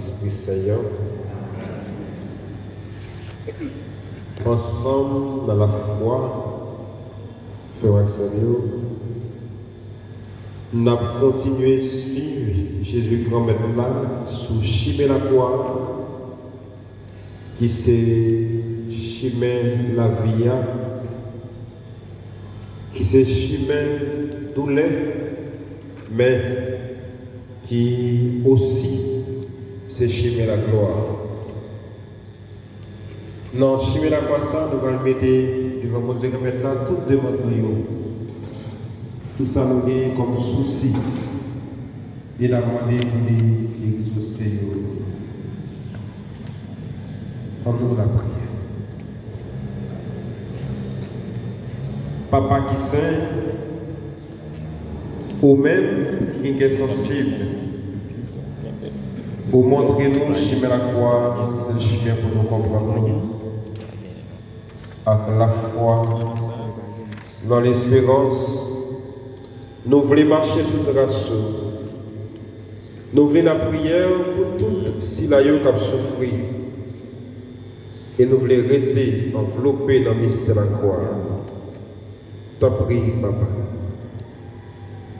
l'Esprit Saint. Ensemble dans la foi, frères et sœurs, nous avons continué à suivre Jésus-Christ mettre là sous chemin la croix, qui c'est chemin la vie, qui c'est chemin douleur, mais qui aussi c'est chemin la gloire. Non, chemin la croix, ça, nous allons mettre devant mon Dieu maintenant toute demande nous. Tout ça nous gagne comme souci. Et la demandé pour exaucer. En nous la prière. Papa qui saint, ou même qui est sensible, pour montrer nous le chemin la croix, c'est le chemin pour nous comprendre. Avec la foi, dans l'espérance, nous voulons marcher sous trace. Nous voulons la prière pour tout si la yo qui souffert. Et nous voulons rester enveloppés dans le mystère de la croix. T'en prie, papa.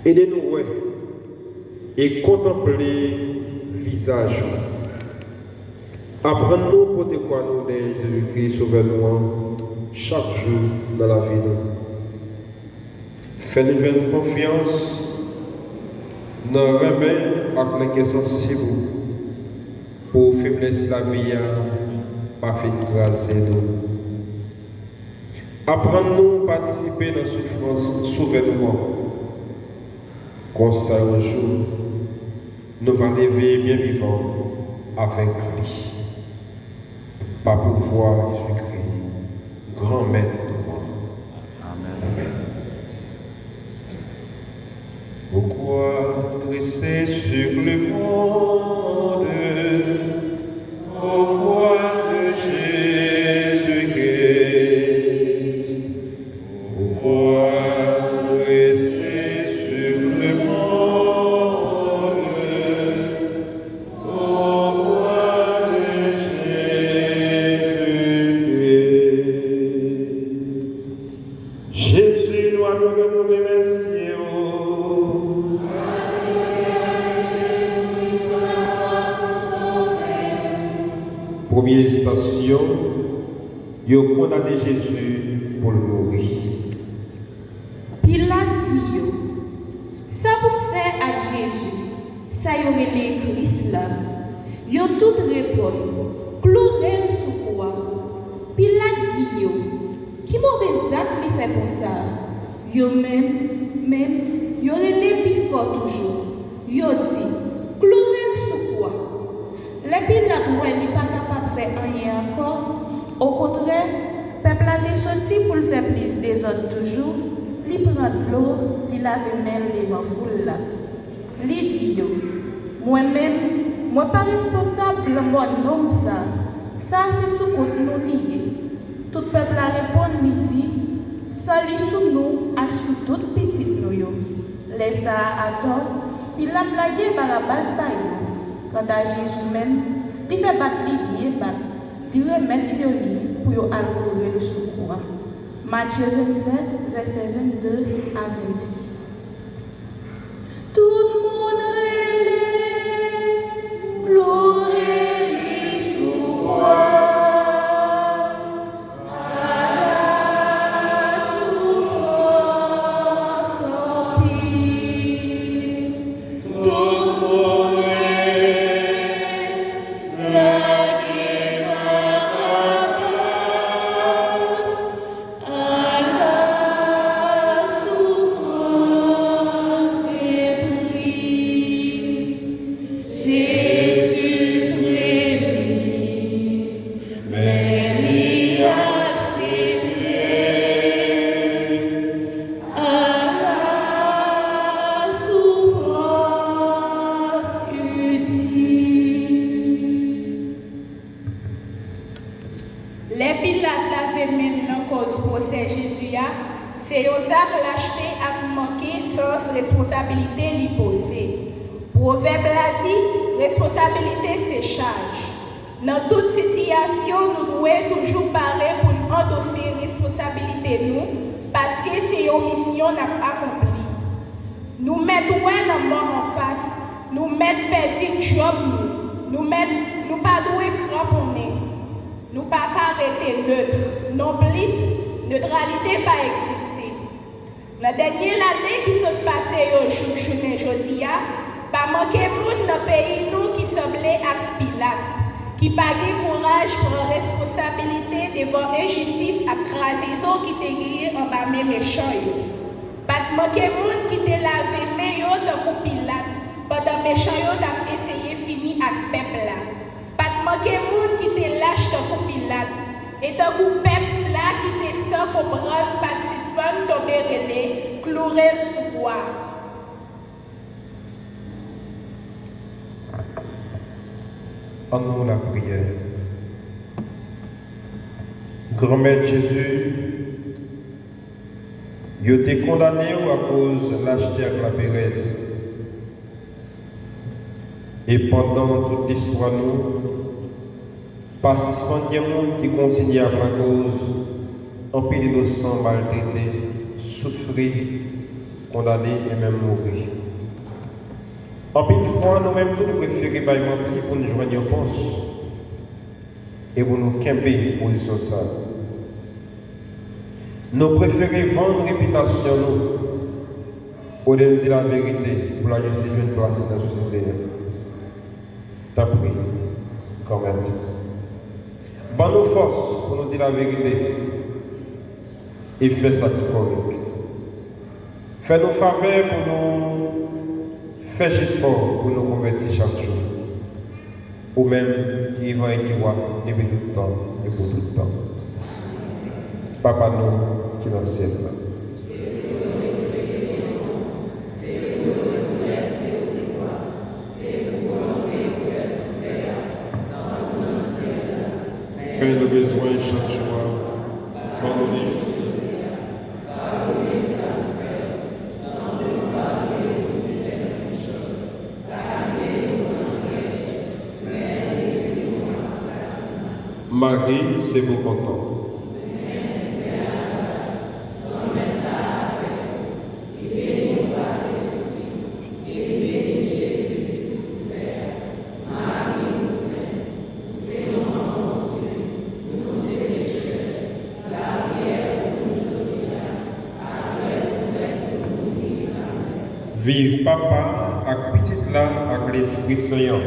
Aidez-nous et contempler le visage. Apprends-nous pour te croire nous de Jésus-Christ, sauveur-nous chaque jour dans la vie. Fais-nous une confiance dans le remède avec les sensibles pour faiblesse de la vie, pas faire grâce nous. Apprends-nous à participer dans la souffrance, sauvez-nous. Comme ça, un jour, nous allons lever bien vivants avec lui. Par pouvoir Jésus-Christ, grand maître de moi. Amen. Pourquoi dresser sur le monde au roi de Jésus-Christ? Pourquoi dresser sur le monde au roi de Jésus-Christ? Jésus doit nous remercier. Première station, il a condamné Jésus pour le mourir. Pilate dit, ça pour faire à Jésus, ça y aurait les Christ là. Yo tout répond, clouer sous quoi? Pilate dit, qui mauvais acte lui fait comme ça? Yo même, yo relève plus fort toujours. Yo dit, clouer sous quoi? Les Pilate ouais, il pas capable de faire rien encore. Au contraire, le peuple a été sorti pour le faire plus des autres toujours. Il prend de l'eau, il lave même devant la foule là. Il dit, moi-même, moi pas responsable de mon nom ça. Ça c'est sous compte nous lié. Tout le peuple a répondu, il dit, ça lit sous nous, à sous toute petite nous yo. Laisse ça à tort, il a blagué par la base taille. Quant à Jésus même, il fait battre les bien battre. Il remet le lit pour allouer le secours. Matthieu 27, verset 22 à 26. Tout le monde relève, glorieux sous quoi? C'est aux actes l'acheter à manquer sans responsabilité l'y poser. Proverbe l'a dit, responsabilité c'est charge. Dans toute situation, nous devons toujours parler pour nous endosser responsabilité nous, parce que c'est une mission n'a accomplie. Nous mettons la mort en face, nous mettons perdu job nous pas doué cramponner, nous pas arrêter neutre, neutralité pas exister. La dernière année qui s'est passée aujourd'hui, pas manquer monde dans le pays nous qui semblait à Pilate, qui pas eu courage pour responsabilité devant injustice à craser qui te guéri en bas mes méchants. Pas manquer monde qui te lavé meilleur dans Pilate pendant méchants t'a essayé finir avec peuple là. Pas manquer monde qui te lâche dans Pilate et dans peuple là qui te sans comprendre pas suspendre tomber relais clouer sous bois. En nous la prière. Grand-mère Jésus, je t'ai condamné à cause de lâcheté avec la péresse. Et pendant toute l'histoire, nous, pas suspendre des gens qui continuent à la cause, en pile innocent, maltraité, souffrir, condamné et même mourir. En pile fois, nous-mêmes, tous nous préférons mentir pour nous joindre en poste et pour nous camper en position ça. Nous préférons vendre réputation nous, au lieu de dire la vérité pour la justice de une place dans la société. T'as pris, quand même. Bonne nos forces pour nous dire la vérité et faire ça qui est correct. Fais-nous faveur pour nous faire effort pour nous convertir chaque jour. Ou même qui va et qui voit depuis tout le temps et pour tout le temps. Papa nous qui dans le ciel là. Père de besoin chaque jour, pardonnez. Marie, c'est vous content. Vive papa avec petite là avec l'esprit saint.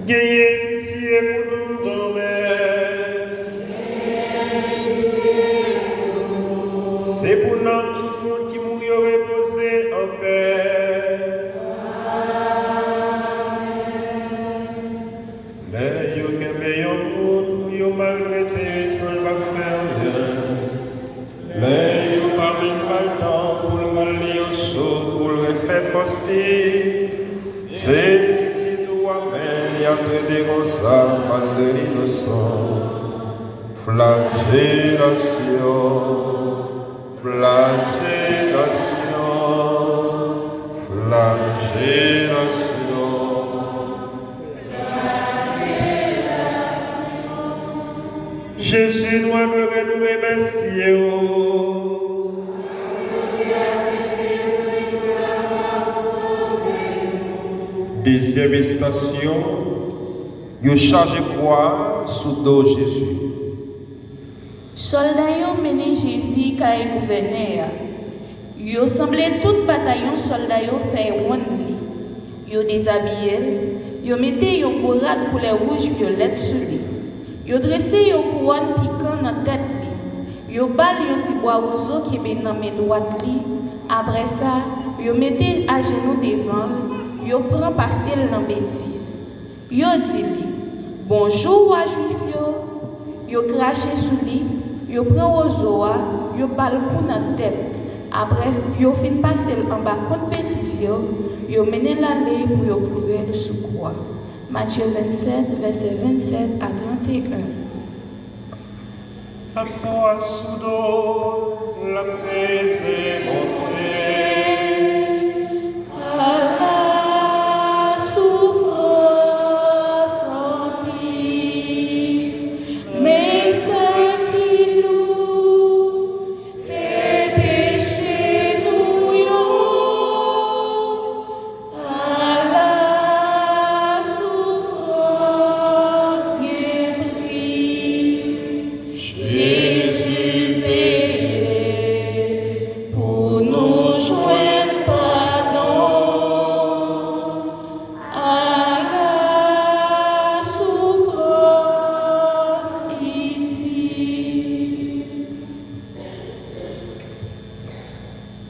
Gagnez pitié pour nous, grand-mère. C'est pour nous tout le monde qui mourit reposer en paix. Mais yo qu'un meilleur monde, yo malgré sans pas faire rien. Mais yo pas même le temps pour le rallier au saut, pour le faire poster. C'est y a traité comme ça, mal de l'innocent. Flagellation, flagellation, flagellation. Jésus nous aimerait nous remercier. Deuxième station, yo chargé quoi sous dos Jésus. Soldats yo mené Jésus kay gouverneur. Yo semblé tout bataillon soldats yo fait one li. Yo déshabillé, yo metté yo courade couleur rouge violette sur lui. Yo dressé yo couronne piquant dans tête li. Yo bal yo ti bois roseau qui est dans main droite li. Après ça, yo metté à genoux devant. Yo prend passer dans bêtise. Yo dit li, bonjour wa juif yo craché sous lui, yo prend roseau, yo bal coup dans tête. Après yo fin passer en bas contre bêtise yo mené l'aller pour yo clouer le sous croix. Matthieu 27 verset 27 à 31. Après soudo, la paix est montrée.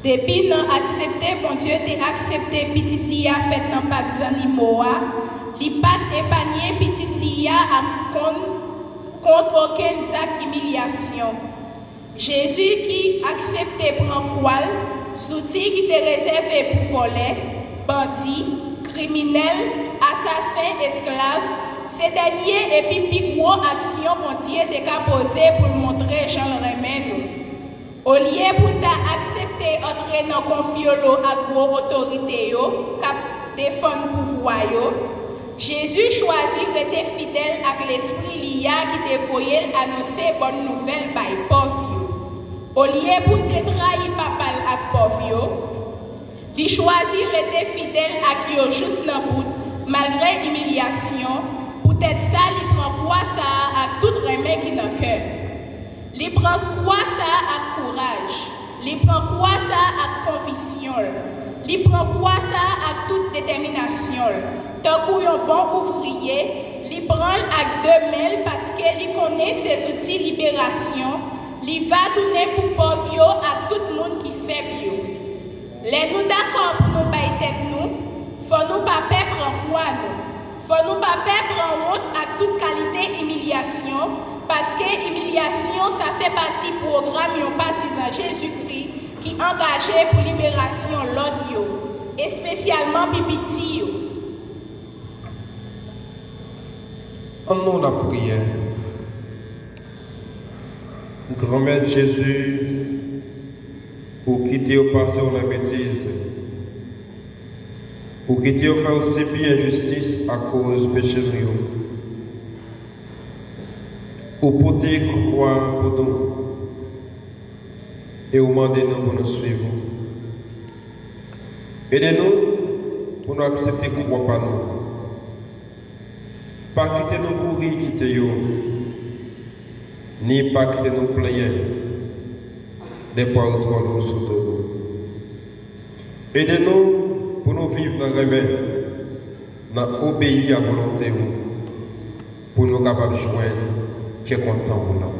Depuis non accepté, bon Dieu t'a accepté petite lia fait dans pas zanimoa, li pas épargné petite lia à contre aucun acte d'humiliation. Jésus qui acceptait prendre poil, outil qui était réservé pour voler, bandit, criminel, assassin, esclave, ces derniers et puis plus gros action bon Dieu t'a posé pour montrer Jean le remède. Au lieu pour accepter entrer dans confiolo à gros autorité cap défendre pouvoir Jésus choisit rester fidèle à l'esprit lia qui dévoyait annoncer bonne nouvelle par pauvre. Au lieu pour te trahir papa à pauvre, il choisit rester fidèle à qui juste dans bout malgré humiliation. Peut-être ça il prend quoi ça à tout remède qui dans cœur. Il prend quoi ça à courage, il prend quoi ça à conviction, il prend quoi ça à toute détermination. Tant qu'un bon ouvrier, il prend à deux mains parce qu'il connaît ses outils de libération, il va donner pour pauvre à tout le monde qui fait bio. Les nous d'accord pour nous bailler tête nous, faut nous pas perdre quoi nous, faut nous pas perdre honte à toute qualité humiliation. Parce que l'humiliation, ça fait partie du programme d'un partisan Jésus-Christ qui est engagé pour libération l'autre, et spécialement Pipiti. En nous la prière, grand-mère Jésus, pour quitter au passé ou la bêtise, pour quitter au faire aussi bien injustice à cause du péché de nous. Pour porter croix pour nous et vous demander nous pour nous suivre. Aidez-nous pour nous accepter croix par nous. Pas quitter nous courir, quitter nous, ni pas quitter nous plaindre des paroles nous sous nous. Aidez-nous pour nous vivre dans le remède, dans obéir à la volonté pour nous capables de joindre. Qui est content pour nous,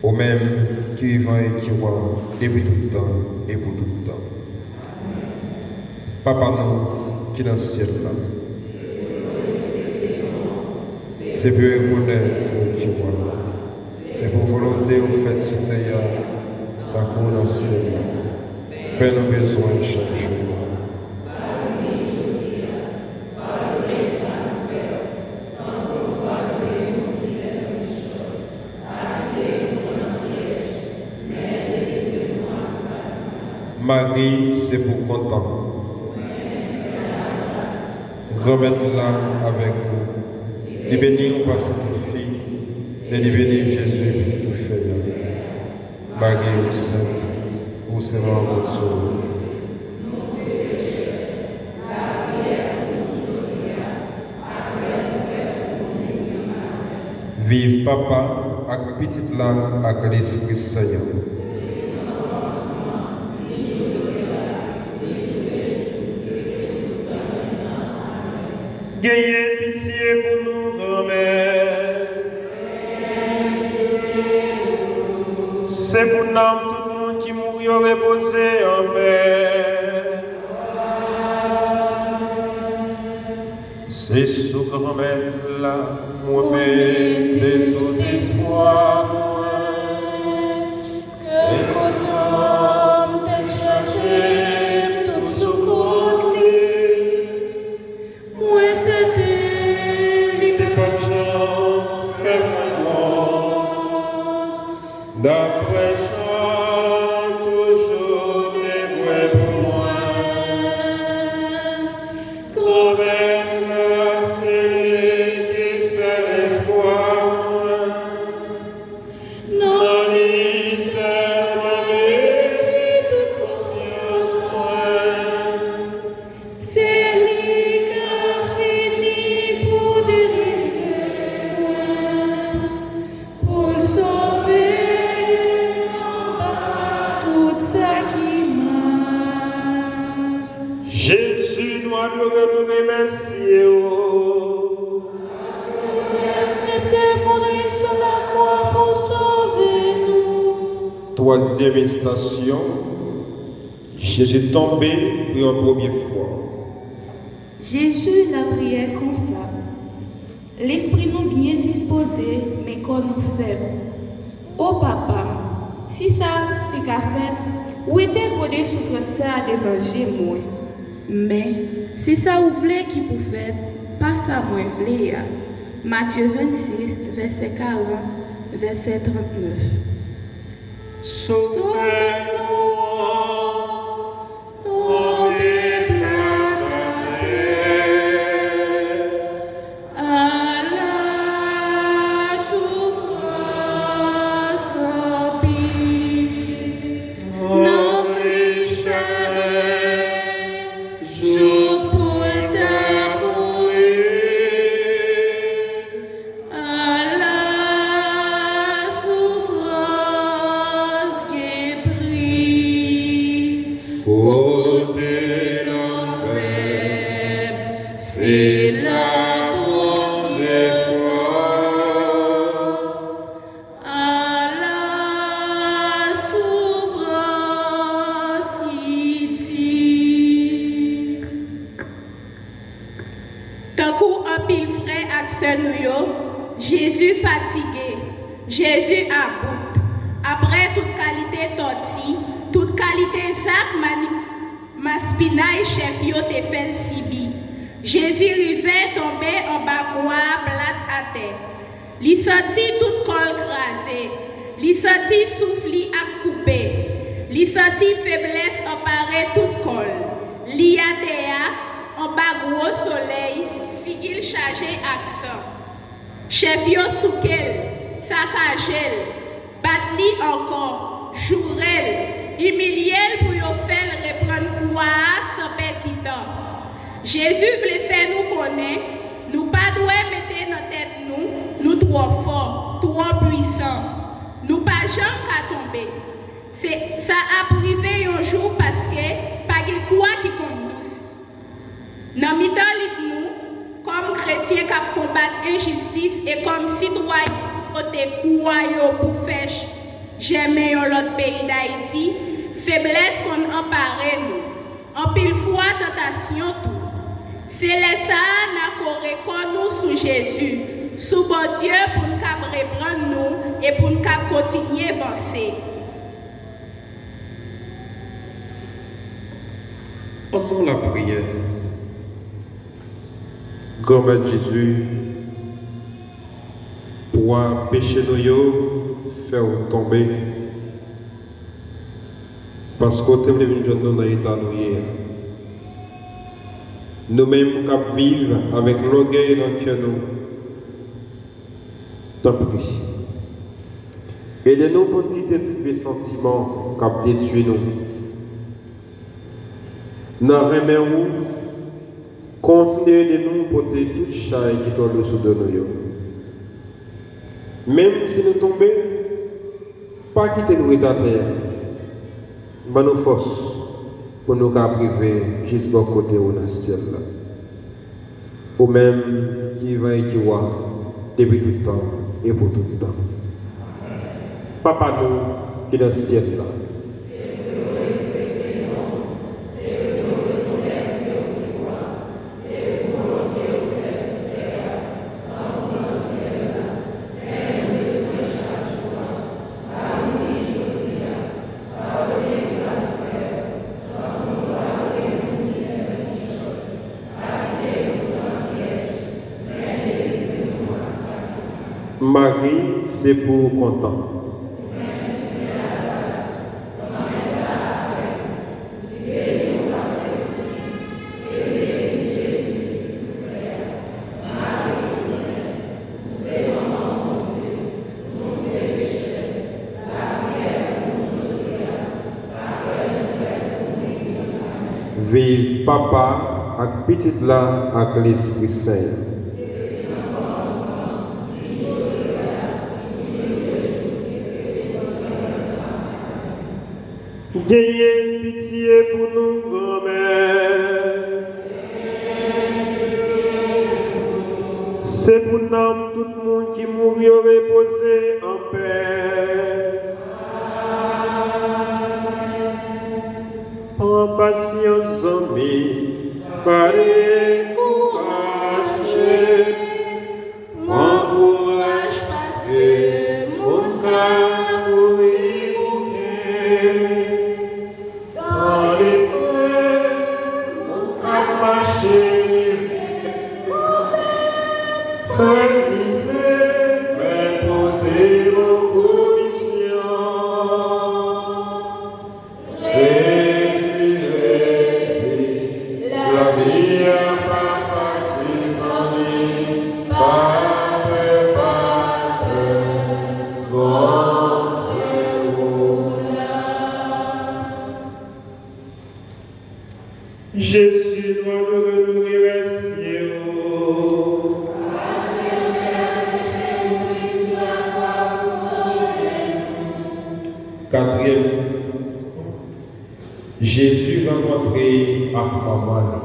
au même qui vivant et qui voit depuis tout le temps et pour tout le temps. Papa nous qui est dans le ciel là, c'est pour reconnaître ce qui voit, c'est pour volonté au fait sur terre, la cour dans le ciel. Père nos besoins chaque jour. Marie, c'est pour content. Remets-la avec vous. Et bénis par cette fille, et bénis Jésus qui tout fait. Marie, sainte, vous serez votre sauveur. Vive papa, avec petite là, avec l'Esprit Seigneur. Ayez pitié pour nous, grand-mère. C'est pour nous, tout le monde qui mourit reposé en paix. C'est sous grand-mère là, moi mettez tout espoir, que notre homme t'ait chargé, tout sous côté. Jésus, nous adorons, nous remercions. Acceptez mourir sur la croix pour sauver nous. Troisième station, Jésus tombé pour une première fois. Jésus la prière comme ça. L'esprit nous bien disposé, mais corps nous faible. Oh papa, si ça t'es qu'à faire, où était godé souffre ça d'évangile moi. Mais si ça vous voulez qui vous fait, pas ça moi voulez. Matthieu 26, verset 40, verset 39. Sauvez-nous, tombez plein de terre, à la souffrance pire, non plus chagrin, jour pour t'amourir, à la souffrance qui prie, côté l'homme faible, c'est la bonté fort, à la souffrance ici. Tant qu'on un pile frère ak sœur nou yo, Jésus fatigué, Jésus à bout. Après toute qualité torti, toute qualité zak maspina et chef yo te fait sibi. Jésus rivé tombé en bas quoi plate à terre. Li senti tout col crasé, li senti souffli à couper, li senti faiblesse emparé tout col. Li a terre en bas gros soleil, figil chargé accent. Chef yo soukel, sakajel, batli encore, jourel, humiliel pour yo faire reprendre quoi sans petit temps. Jésus voulait faire nous connaître, nous pas doit mettre dans tête nous trop forts, trop puissants, nous pas jamais qu'à tomber. C'est ça a privé un jour parce que pas de quoi qui compte douce. Dans mi-temps nous, comme chrétiens qui combattent l'injustice et comme citoyens qui croient pour faire jamais l'autre pays d'Haïti, faiblesse qu'on empare nous. En pile fois tentation tout. C'est les ça n'a qu'on nous sous Jésus, sous bon Dieu pour nous reprendre nous et pour nous continuer à avancer. Pendant la prière, grand-mère Jésus, pour pécher nous, faire tomber, parce qu'on t'aime les jeunes dans l'état nous-mêmes qui vivons avec l'orgueil dans le cœur, tant pis. Aidez-nous pour quitter tous les sentiments qui détruisent nous. Nous remercions, continuez de nous porter toute chaille qui tombe sous de nous. Même si nous tombons, pas quitter nous état terre. Mais nous force pour nous arriver jusqu'au côté où nous sommes. Ou même qui va et qui voit depuis tout le temps et pour tout le temps. Papa nous qui est dans le ciel là. Marie, c'est pour content. Vive papa avec petite là avec l'Esprit Saint. Ayez pitié pour nous, grand-mère. C'est pour nous, tout le monde qui mourit reposer en paix. En patience, amis, parlez courage. M'encourage parce que mon cœur mourit dans les feux, mon cœur marché. Jésus doit nous remercier. Quatrième, Jésus va montrer à Marie.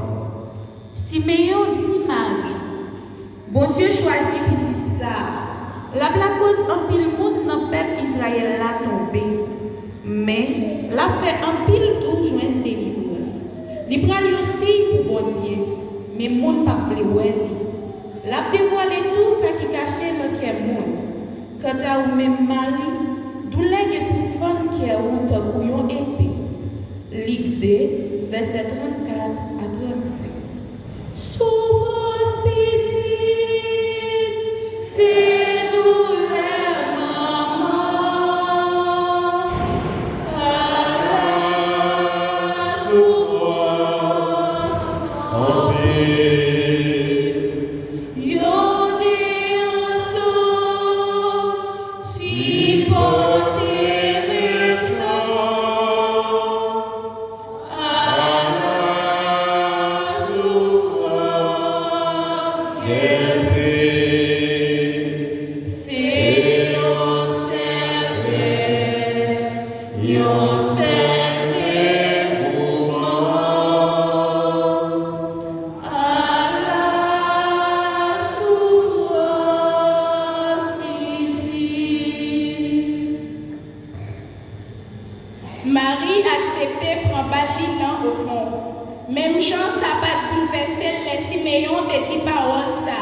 Siméon dit Marie, bon Dieu choisit petite ça. La cause en pile monde dans le peuple Israël l'a tombé. Mais la fait en pile tout joindre délivrance. Il prend aussi pour bon Dieu, mais monde pas vle ouais li. L'a dévoilé tout ça qui caché dans cœur monde. Quant à ou même Marie, douleur pour femme qui est ou ta couillon épée. Ligue 2, verset 34 à 35. Souffrance petite, c'est douleur maman. À la souffrance en paix. Yo des ensemble, si porter même sang. Marie acceptait prendre balle au fond. Même chance ça pas bouleverser les Siméon de dit parole ça.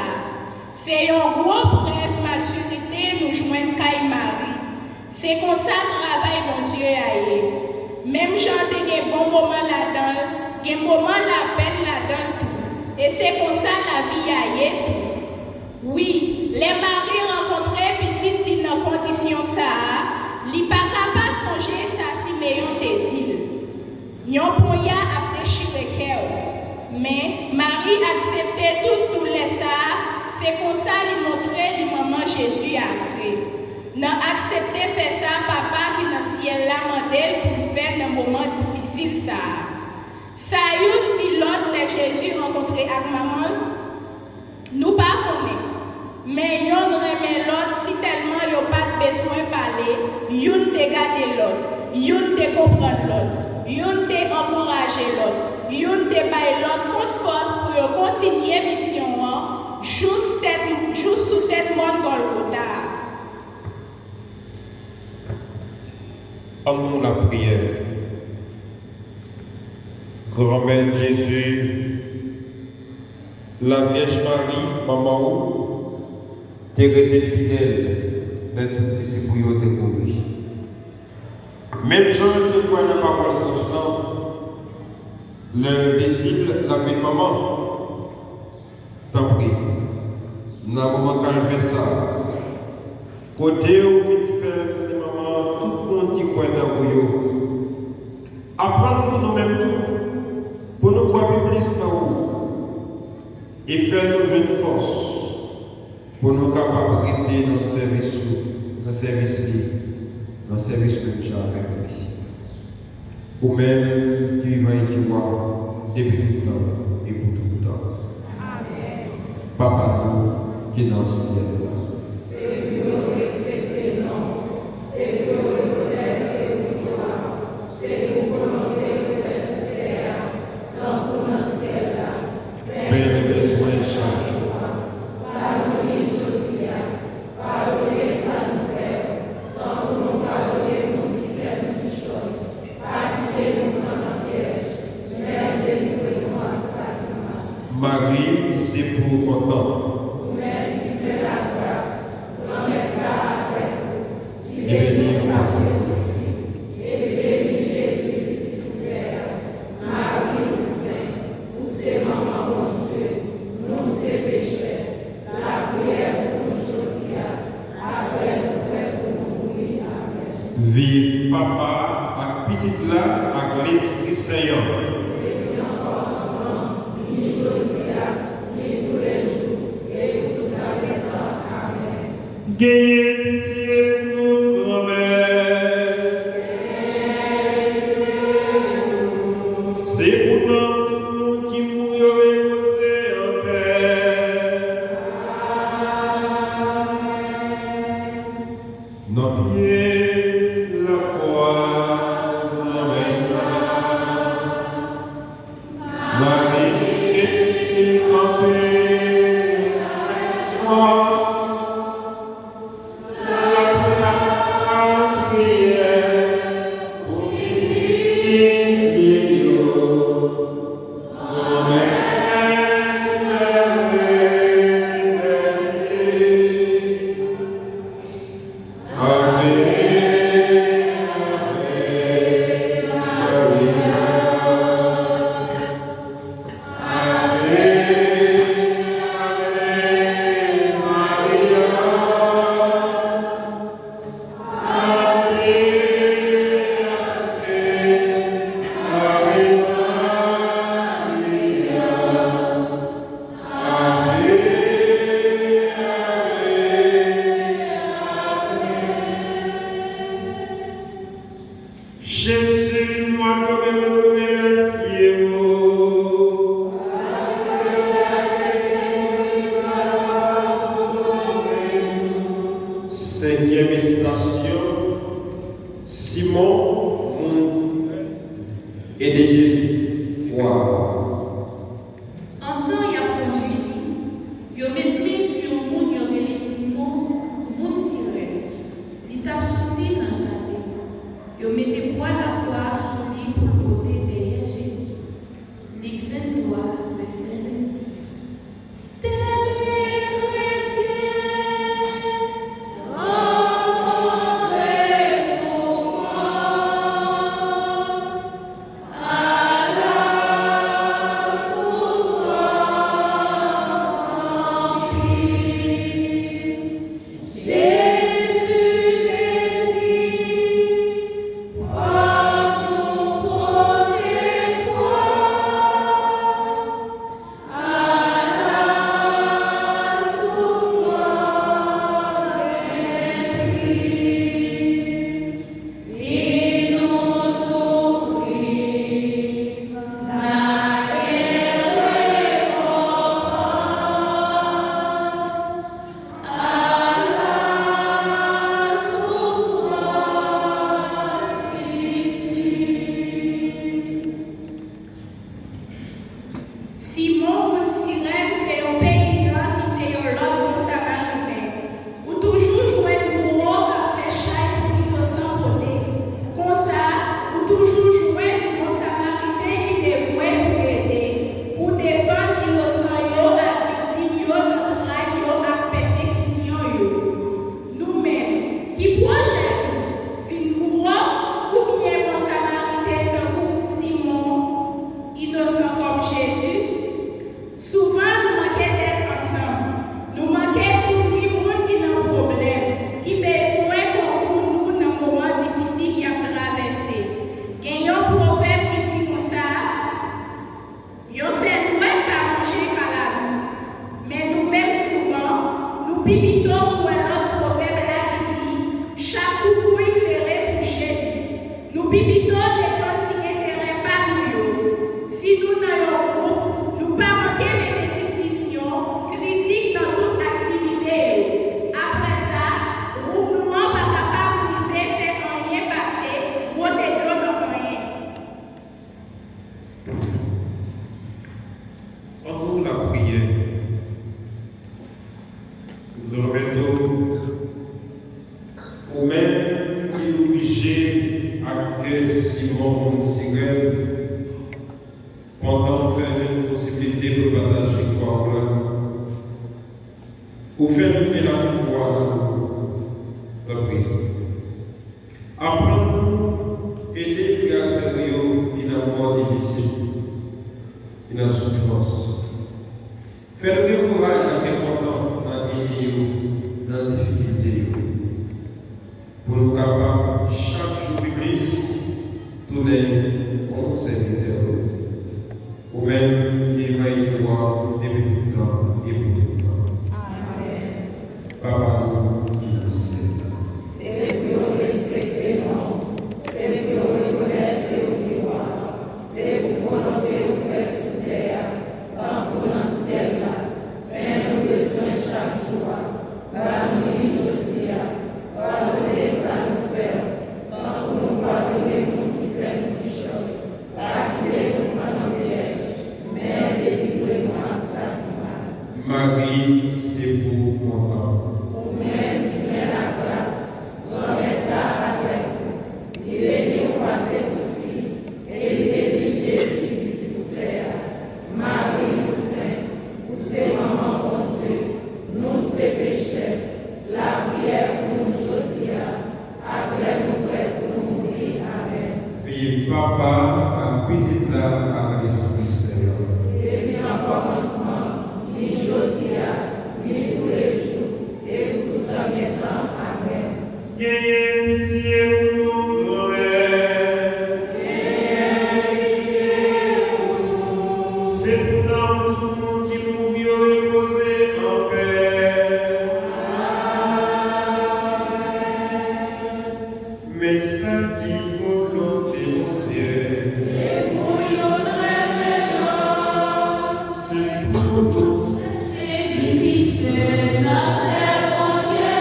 C'est un gros bref maturité nous joindre Kai Marie. C'est comme ça travail mon Dieu aille. Même chante des bon moment là-dedans, des moment la peine là-dedans tout. Et c'est comme ça la vie aille tout. Oui, les maris rencontraient petite li dans condition ça, li pas capable songer ça Siméon te dit. Yon poya a déchiré cœur. Mais Marie acceptait tout les ça, c'est comme ça li montrer li maman Jésus après. Non accepter faire ça papa qui dans ciel là mandel pour faire dans moment difficile ça. Ça yon dit l'autre les Jésus rencontré avec maman. Nous pas connaît. Mais yon remet l'autre si tellement yon pas besoin de parler, yon te garder l'autre, yon te comprendre l'autre, yon te encourager l'autre, yon te bailler l'autre contre force pour yon continuer mission juste sous tête monde Golgotha. Amour la prière. Grand-mère Jésus, la Vierge Marie, maman, t'es resté fidèle dans tout ce que vous avez compris. Même Jean te croit dans la parole de le désir, la vie de maman, t'en prie. Dans le moment qu'elle fait ça, côté où vous faites, maman, tout le monde dit quoi dans vous. Apprendre nous-mêmes tout, pour nous croire plus dans vous, et faire nos jeunes forces. Pour nous capables de rester dans le service que nous avons avec lui. Ou même qui vivent et qui voient depuis tout le temps et pour tout le temps. Amen. Papa, nous qui est dans le ciel. C'est que nous respectons non, c'est que nous reconnaissons c'est pour toi, c'est pour volonté de faire sur terre, tant pour dans le ciel là. Père, besoin chaque jour. Marie, c'est pour content. Et béni par vive papa à petite là à l'Esprit Saint. Gagnez pitié pour nous, grand-mère. C'est pour nous tout le monde qui mourit reposé en paix. Nos pieds, la croix, Marie est en paix. Jésus, moi quand même te remercier. Cinquième station, Simon, mon frère, et de Jésus. Wow. En temps, il a conduit, il a mis sur le monde, il a mis Simon, mon sirène. Il t'a sorti dans le jardin. Il a mis des bois la croix sur lui pour porter derrière Jésus. Luc 23, verset 26. Simon, une sirène, c'est un paysan qui c'est un homme samaritain. Ou toujours jouer le bourreau qui fait chaille pour innocent côté. Comme ça, ou toujours jouer le samaritain qui dévoué pour aider, pour défendre innocent yo, la victime yo, notre rail yo, la persécution yo. Nous-mêmes, qui projettent, fin bourreau, ou bien mon samaritain dans le Simon, innocent comme Jésus. Souvent, nous manquons d'être ensemble. Nous manquons de soutenir les gens qui ont un problème, qui ont besoin qu'on nous dans un moment difficile qui a traversé. Il y a un proverbe qui dit comme ça: yo c'est doué pas manger par la rue. Mais nous-mêmes, souvent, nous pipitons pour un autre proverbe là qui dit: chaque coucou éclairé pour chez lui. Nous pipitons des petits intérêts par nous. Si nous n'avons pas, nous pas manquer de offert une possibilité pour partager quoi là. Pour faire vivre la foi dans nous. Apprends-nous, aider frères et sœurs qui ont un moment difficile, qui ont souffrance. Fais-nous courage à quelque temps dans la difficulté. Pour nous capables, chaque jour plus, tourner en serviteur. Ou même qui va y voir depuis tout le temps et pour tout le temps. Amen. Papa, nous qui nous sommes. C'est pour respecter nous, c'est pour reconnaître au pouvoir, c'est pour volonté au faire sous terre, tant pour le ciel là. Mais nous besoin chaque jour, par nous aujourd'hui, pardonner ça nous faire, tant pour nous pardonner pour qui fait nous du choc, pas quitter nous pendant le piège, mais délivrez-nous à ça qui mal. Marie, c'est pour ton temps. Ou même qui met la grâce, remettra avec vous, libérez nous passer toute fille, et libérez Jésus qui dit tout faire. Marie, nous sainte, vous c'est maman bon Dieu, nous c'est pécheurs, la prière pour nous aujourd'hui, après nous prêts pour nous mourir. Amen. Vive Papa, avec petite là, avec l'Esprit Saint. Depuis le commencement, ni aujourd'hui, ni tous les jours, et pour tout en temps. Amen. Ayez pitié pour nous, grand-mère. C'est pour tout le monde qui mourit reposer en paix. Mais ça qui volonté, mon Dieu. C'est pour nous. Jésus qui se l'a fait, mon Dieu,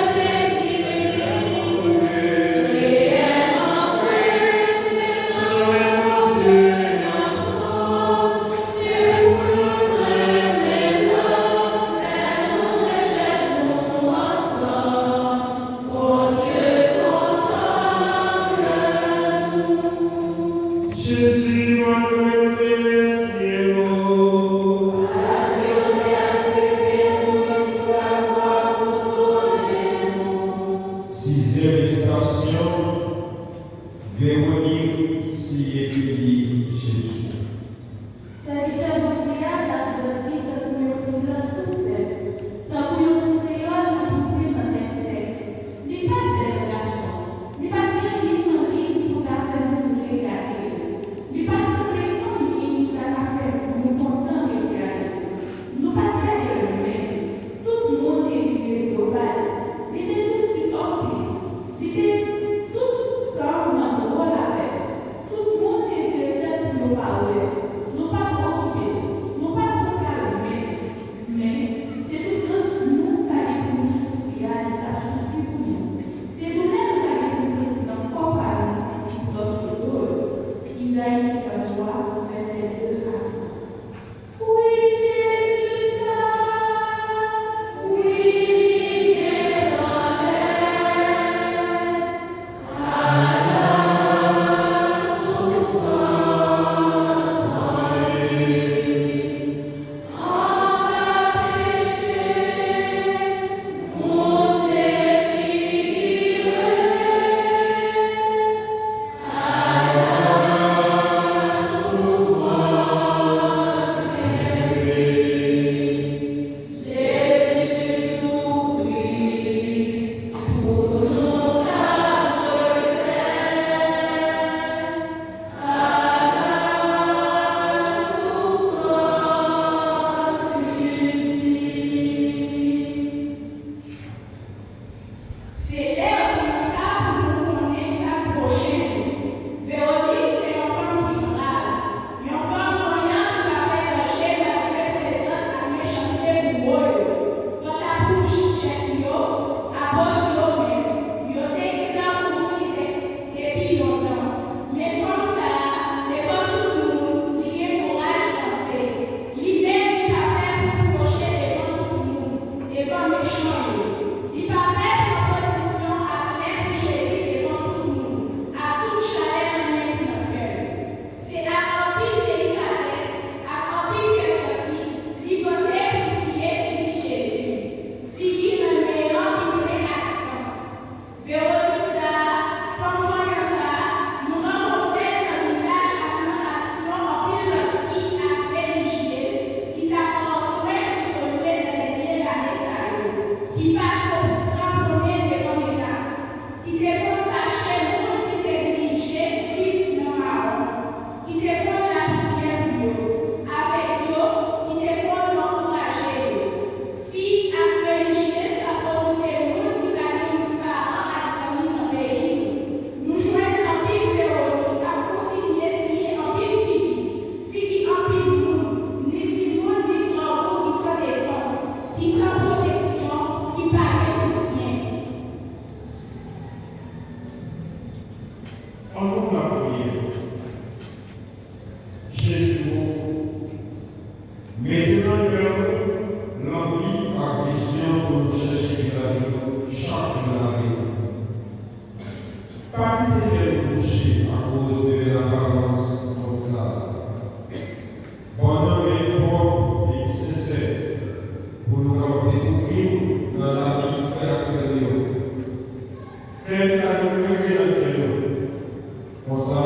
Maintenant, l'envie à vision pour nous chercher visage chaque jour de la vie. Pas de coucher à cause de l'apparence comme ça. Bonheur est propre et sincère pour nous découvrir dans la vie frère Seigneur. Faites à nous créer dans Dieu. Comme ça,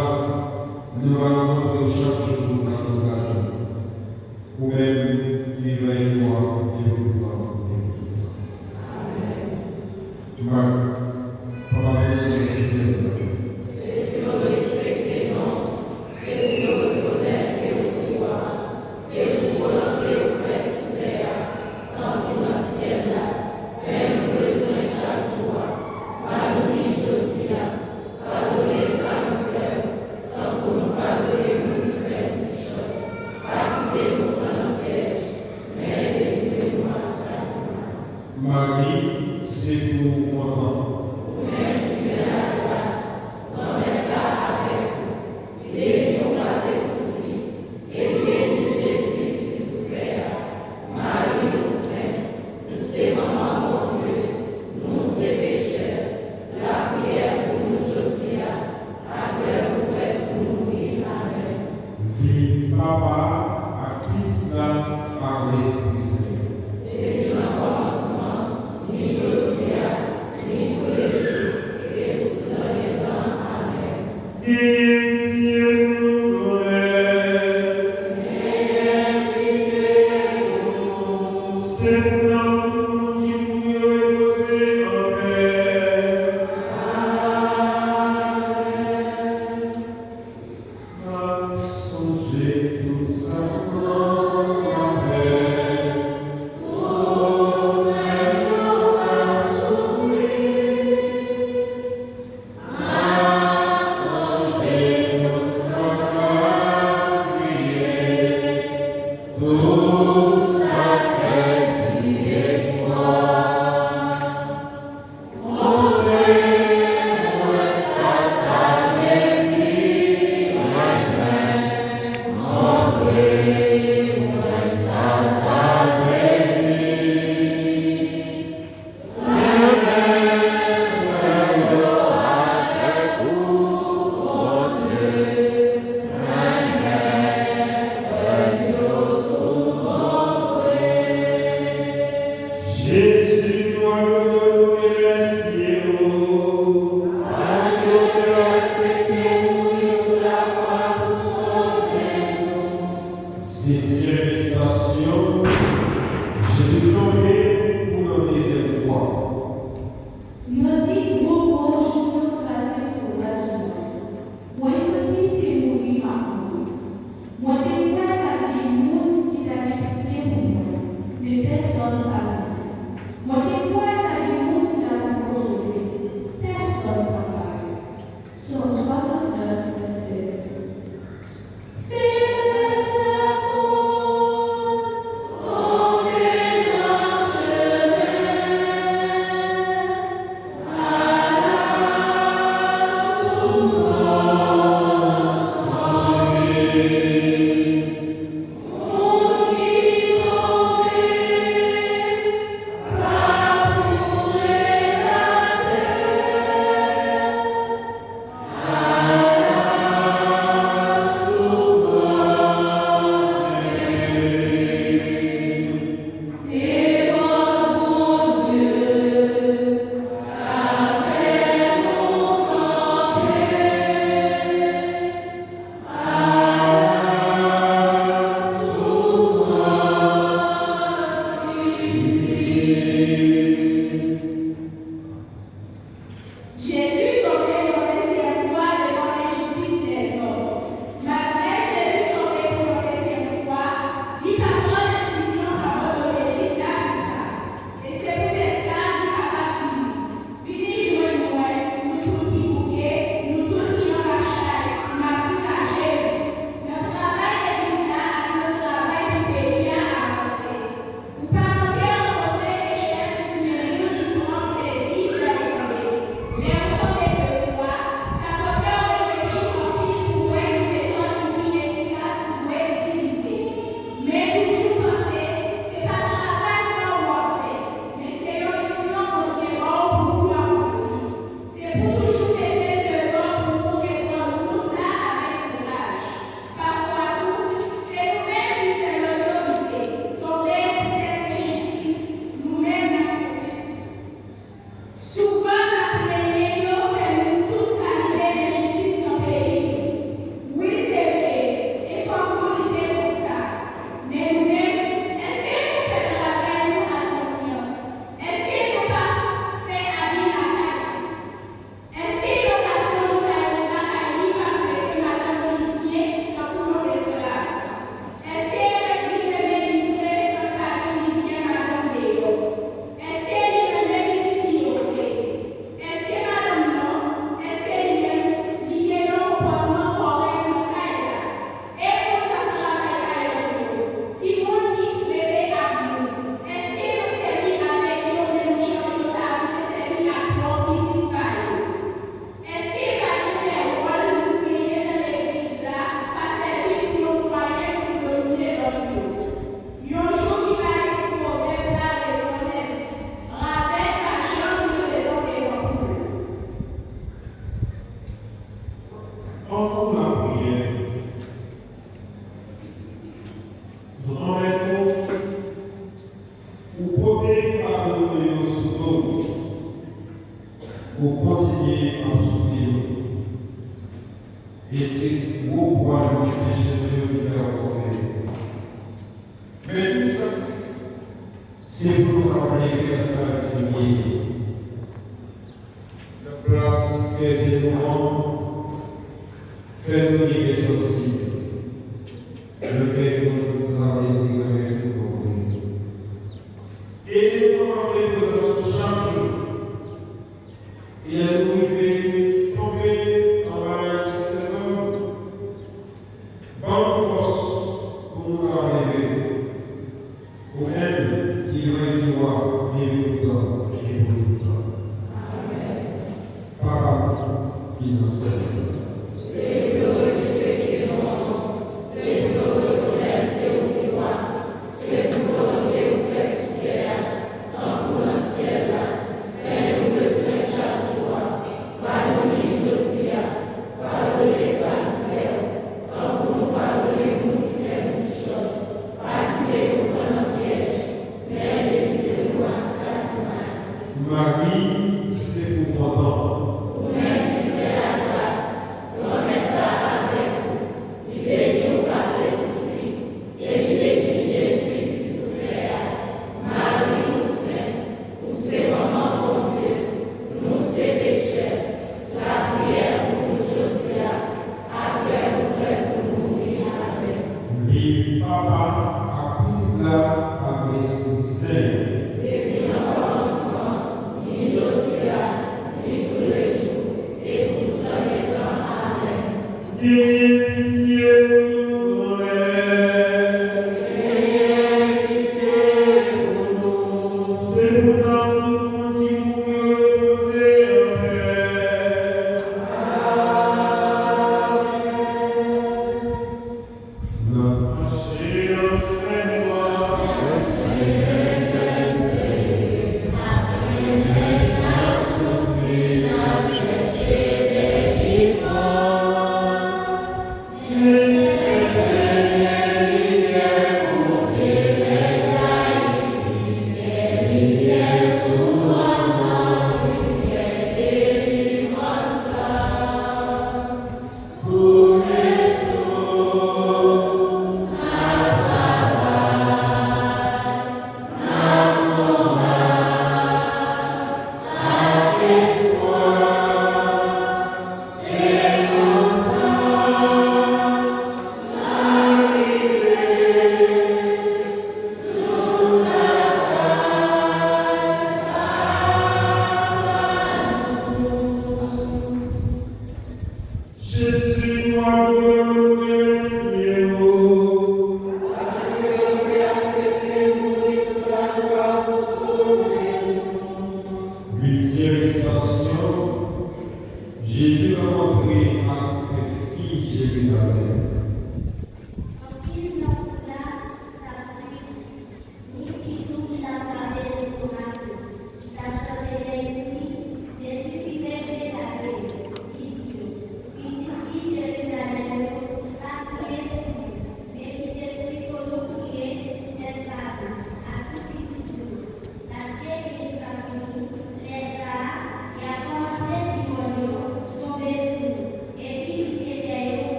nous allons rencontrer chaque jour dans nos gages. Ou même vivre avec moi et tout le temps. Amen. Papa, Marie, c'est pour moi. Vive Papa, à Christ là, par l'Esprit Saint. Jésus, moi, nous remercions. Parce que tu as accepté mourir sur la croix pour sauver nous. Sixième station, Jésus est tombé pour la deuxième fois. Nous dit mon proche nous placer pour l'argent. Moi, ceci c'est mourir à nous. Moi, des fois, la vie monde qui t'a pitié pour moi, mais personne n'a vu. Moi, des fois, la vie monde qui t'a consolé, personne n'a parlé. Sur 69, verset. Fais-le sa cause, on est dans Et c'est gros pour aller chez nous faire tomber. Mais tout ça, c'est pour nous rappeler que ça qui est la place que c'est nous faire nous vivre ceci. Le fait que nous avons les avec nous. Et nous avons les présence chaque jour. Et elle nous fait tomber en bas de ces hommes. Bonne force pour nous arriver. Pour elle qui va y voir, et pour toi qui est pour nous.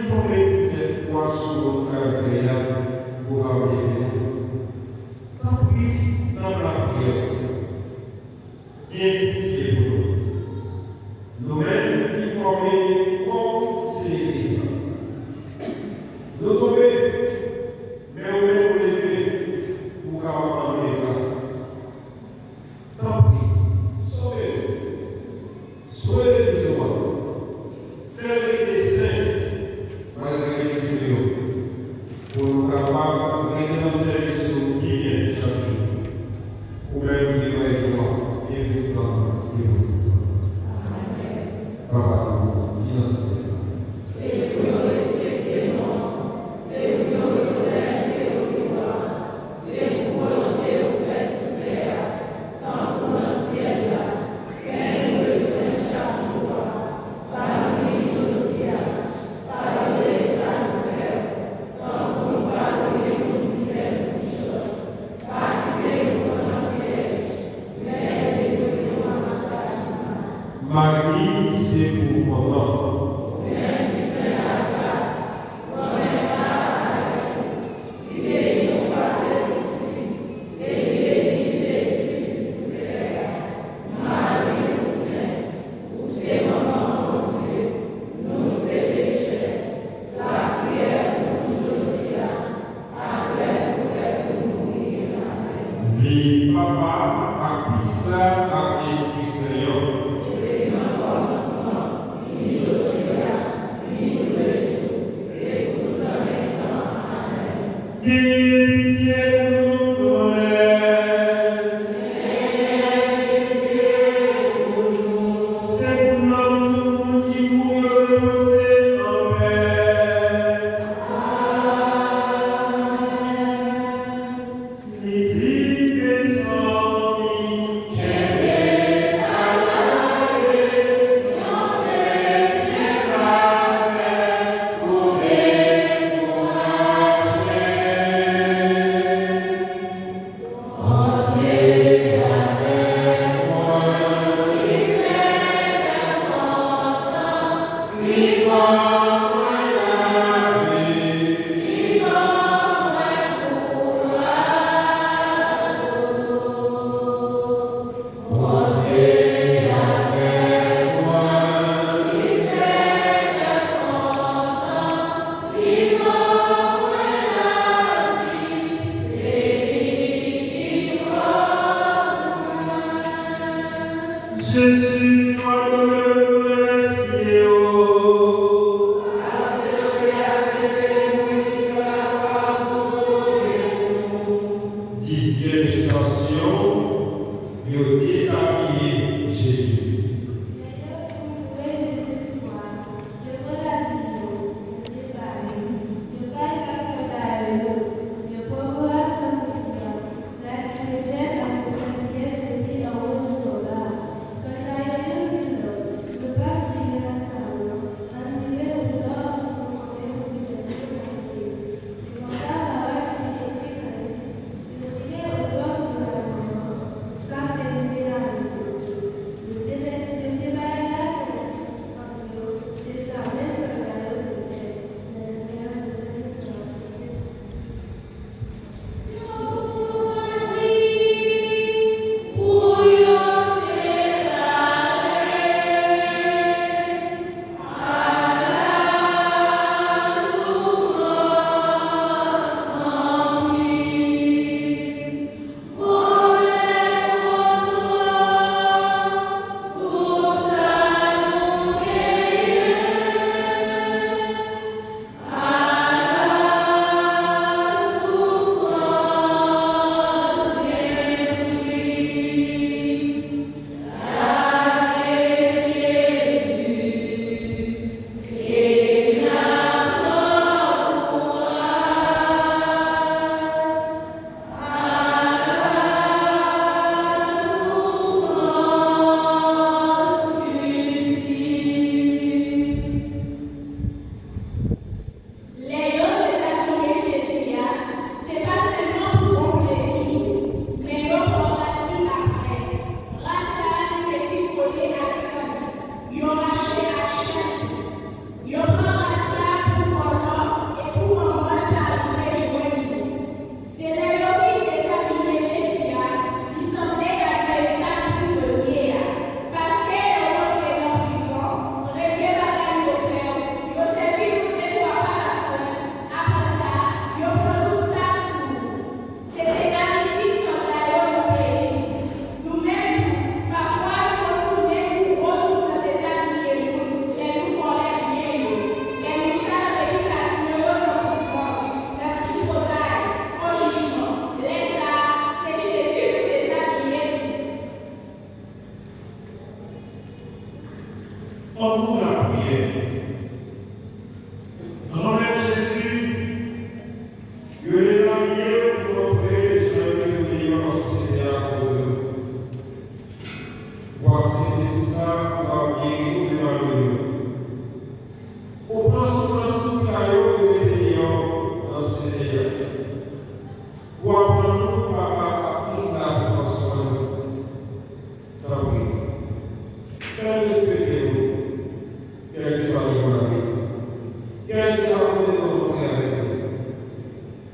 tomber plusieurs fois sur votre caractère pour avoir tant pis dans la prière. Bien pitié pour nous. Nous-mêmes qui formons comme c'est l'Église. Nous tombons, mais on est pour lever pour avoir un là. Tant pis, sauvez-nous. Sauvez les besoins. Faites des saints, malgré les difficultés, pour nous capables de régler dans le service qui vient chaque jour. Ou même qui doit être moi, et tout le temps, et tout le temps. Papa, financez. Marie, c'est pour mon nom. Vive papa, à Christ, à Esprit Seigneur.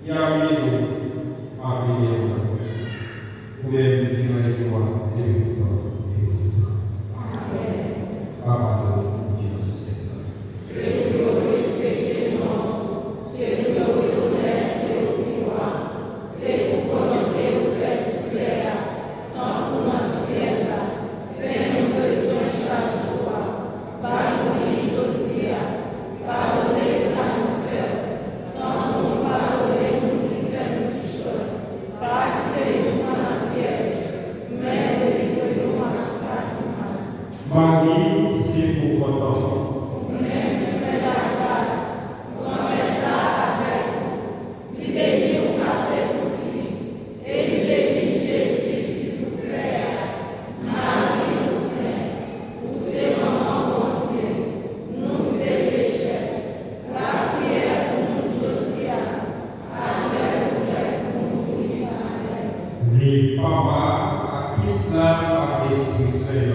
y a mis à venir. Vous-même, vivez moi et tout le temps. Amen. Pardon, Dieu Seigneur. Seigneur, respectez-nous. Seigneur, reconnaissez au pouvoir. C'est pour volonté de faire supérieur. Tant pour l'ancien là. Mais nous besoin chaque jour. Pardonnez aujourd'hui. Pardonnez ça nous fait. Tant pour nous pardonner nous qui fait nous qui choses. Pas quitter nous dans la piège. Mais délivrez-nous à la sac. Marie, c'est pour content. Vive Papa, à Islam, à l'Esprit Saint.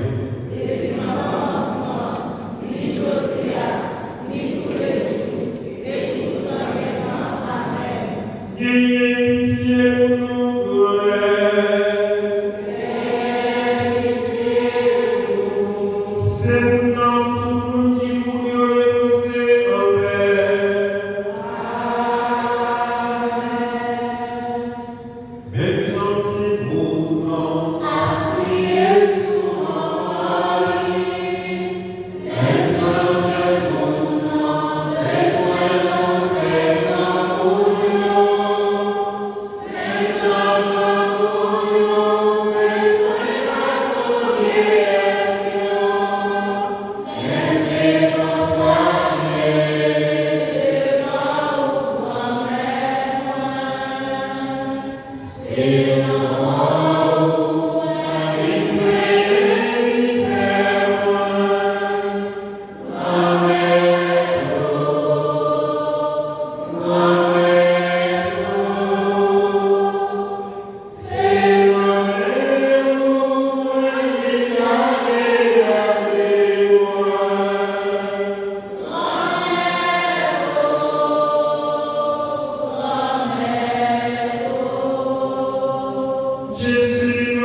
Ayez pitié pour nous, c'est pour nous tout le monde qui pourrait reposer en paix. Même gentil pour nous, à prier souvent, même gentil pour nous, besoin d'enseignement pour nous. Même gentil pour nous, besoin d'admiration. Même c'est pour saluer devant grand-mère. C'est Jésus,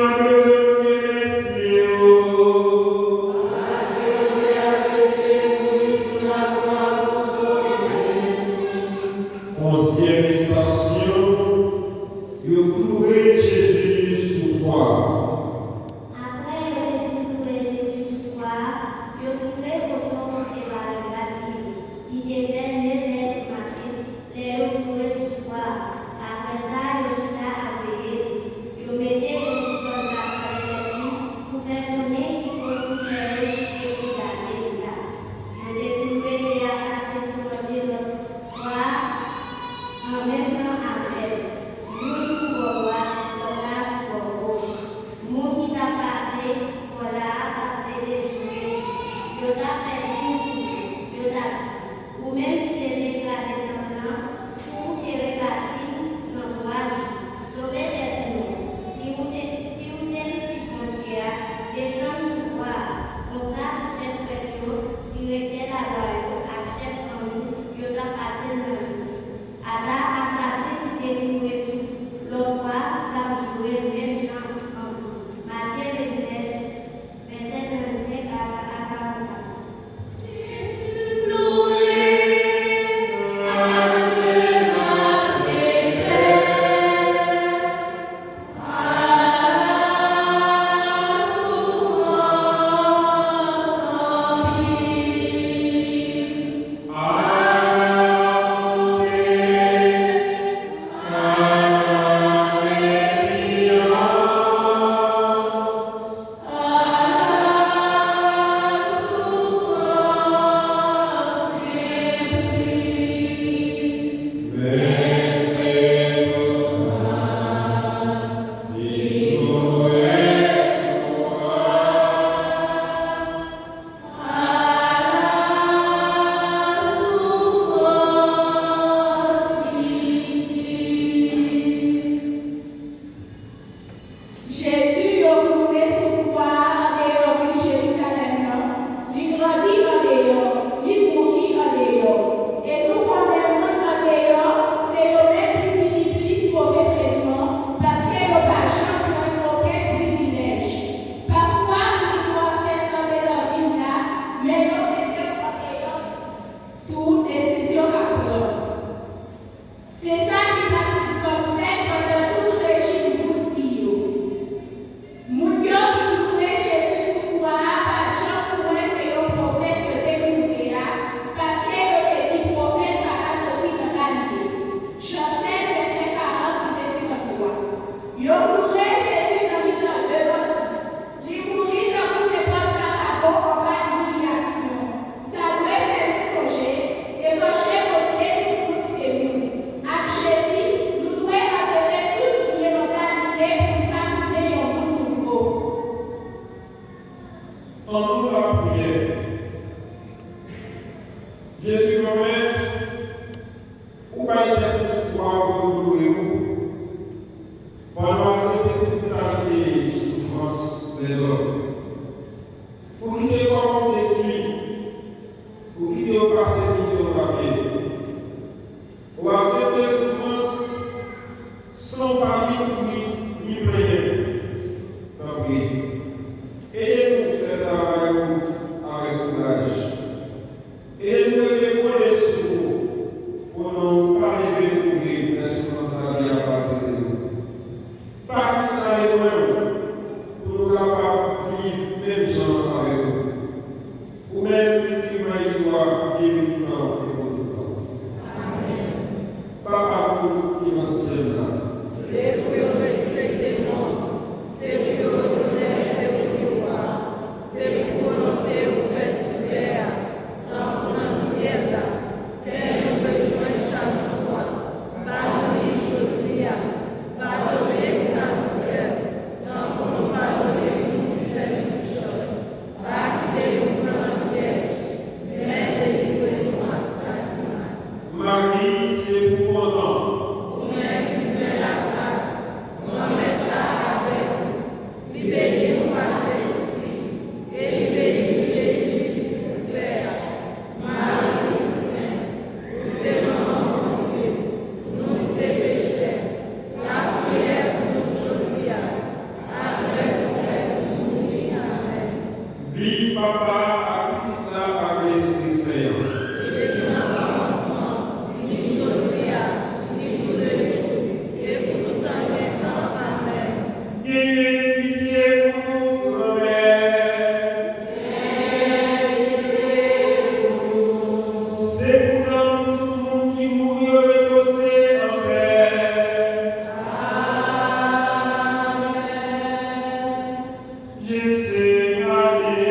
onzième station, vous trouvez Jésus sous croix. Après le découvert Jésus sous croix, je voudrais que son séparer la vie. Il était né matin, les retrouvés sous croix. Après ça, je suis à veiller. Je mettais le petit après la vie pour faire connaître qui peut faire et qui garder là. Je découvrais les assassins sur le croix. En même Ou pas être souffrant pour vous. Pendant cette totalité de souffrance des hommes. Pour quitter comme on détruit. Pour quitter au passé, quitter au papier. Pour accepter souffrance sans parler ni prier. Donc oui. Aidez-nous faire travail avec courage. Aidez-nous à répondre les secours pour ne pas les découvrir les souffrances à la vie à partir de nous. Pas quitter les loin pour nous capables de vivre même gens avec vous. Ou même qui m'a joie et tout le temps et pour tout le temps. Amen. Papa, pour qui nous sommes là. C'est pour respecter le monde. C'est pour donner ses pouvoirs. C'est pour volonté ou faire sur terre. Dans l'ancien là. Père, nous besoin chaque jour. Pardonnez choses. Pardonnez ça nous fait. Donc nous pardonnez nous qui faisons du choses. Pas quitter-nous dans la piège. Mais délivrez-nous à Satan. Marie, c'est pour mon nom. Vous-même qui plaît la grâce. Nous mettons avec vous. Libérez-nous par cette fille. Et libérez Jésus qui vous fait. Marie Sainte, vous êtes maman mon Dieu. Nous c'est péchés. La prière pour nous aujourd'hui. Après nous mourir. Amen. Vive papa, à petit là, avec l'Esprit Saint. Depuis le commencement, ni aujourd'hui, ni tous les jours, et pour tout temps des temps. Amen. Ayez pitié pour nous, grand-mère. C'est pour nous, tout le monde qui mourit reposé en paix. Je sais aller.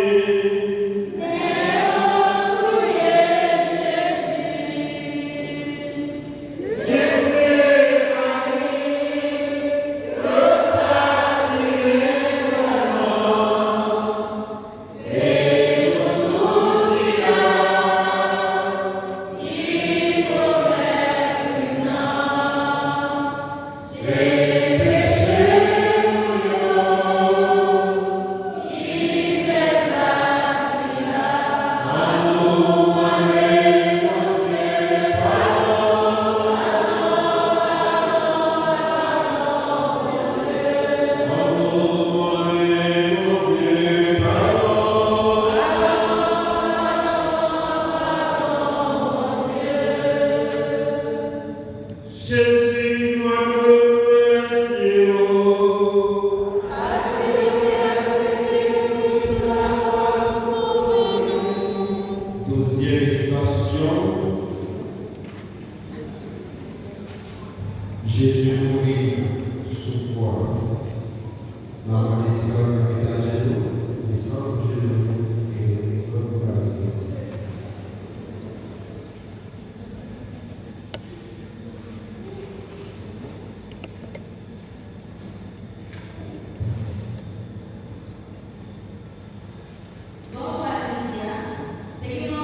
Jésus, nous remercions. Deuxième station. Jésus mourit sous croix. Dans la mission de le sang de Jésus et le baptême. Jésus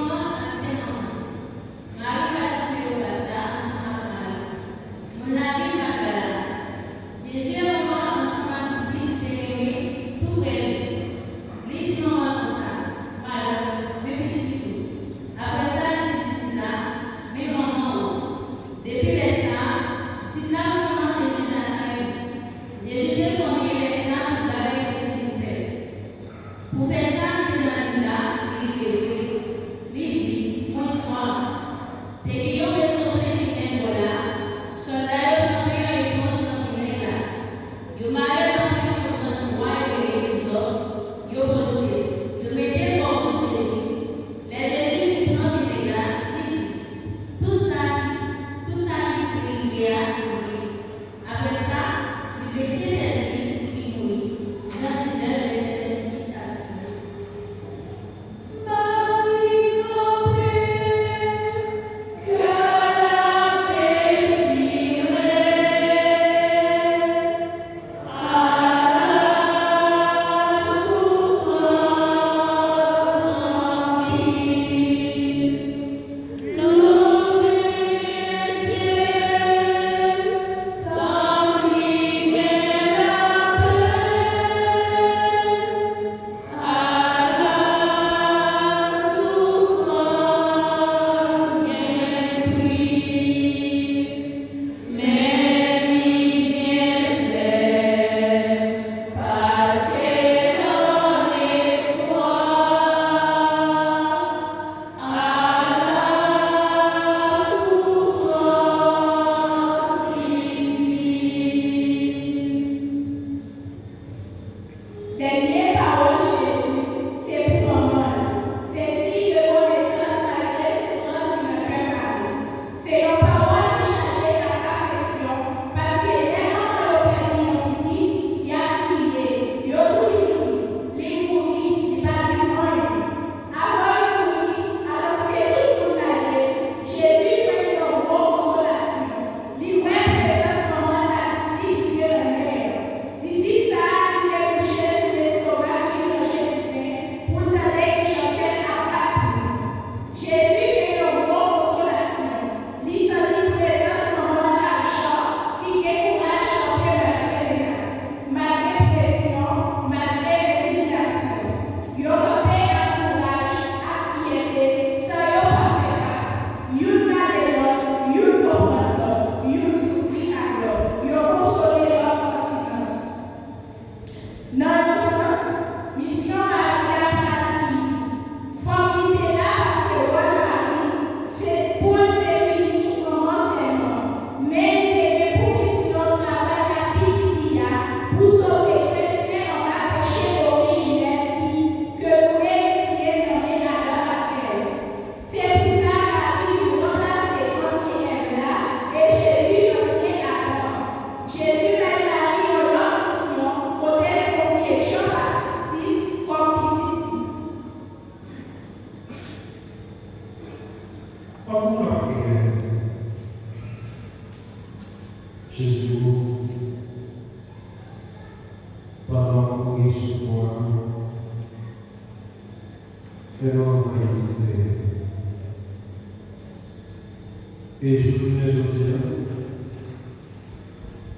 Jésus, pendant qu'on est sous toi, fais-nous envoyer tout et je voulais dire,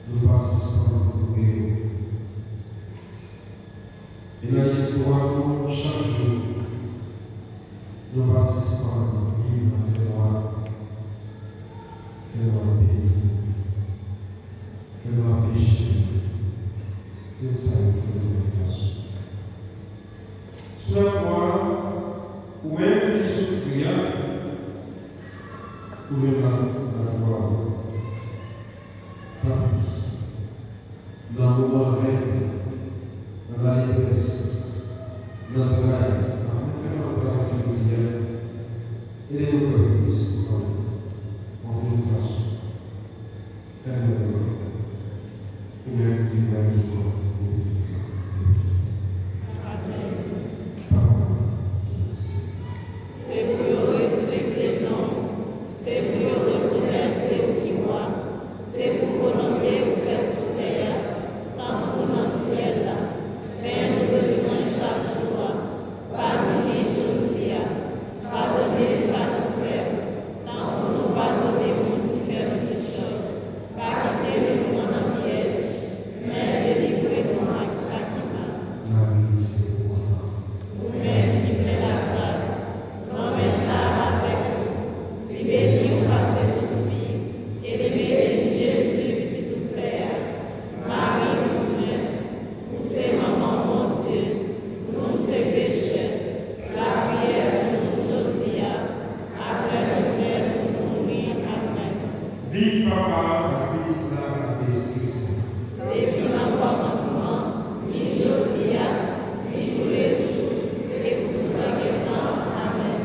nous participons au Guéo. Et dans l'histoire, chaque jour, nous participons à vivre dans ce droit. Fais-nous pays. Fais-nous pécher. Tout ça, il faut de la façon. Soit moi, ou même qui souffrir, ou même la gloire. Tant pis. Dans le moment dans la détresse, dans le travail, on fait notre travail spirituel, et les reconnaissent en une façon. Faire le droit. Ou même qui va dire. Vive papa, la petite larme à l'esprit. Depuis l'enfant, ni Josia, ni tous les jours, et pour tout le temps. Amen.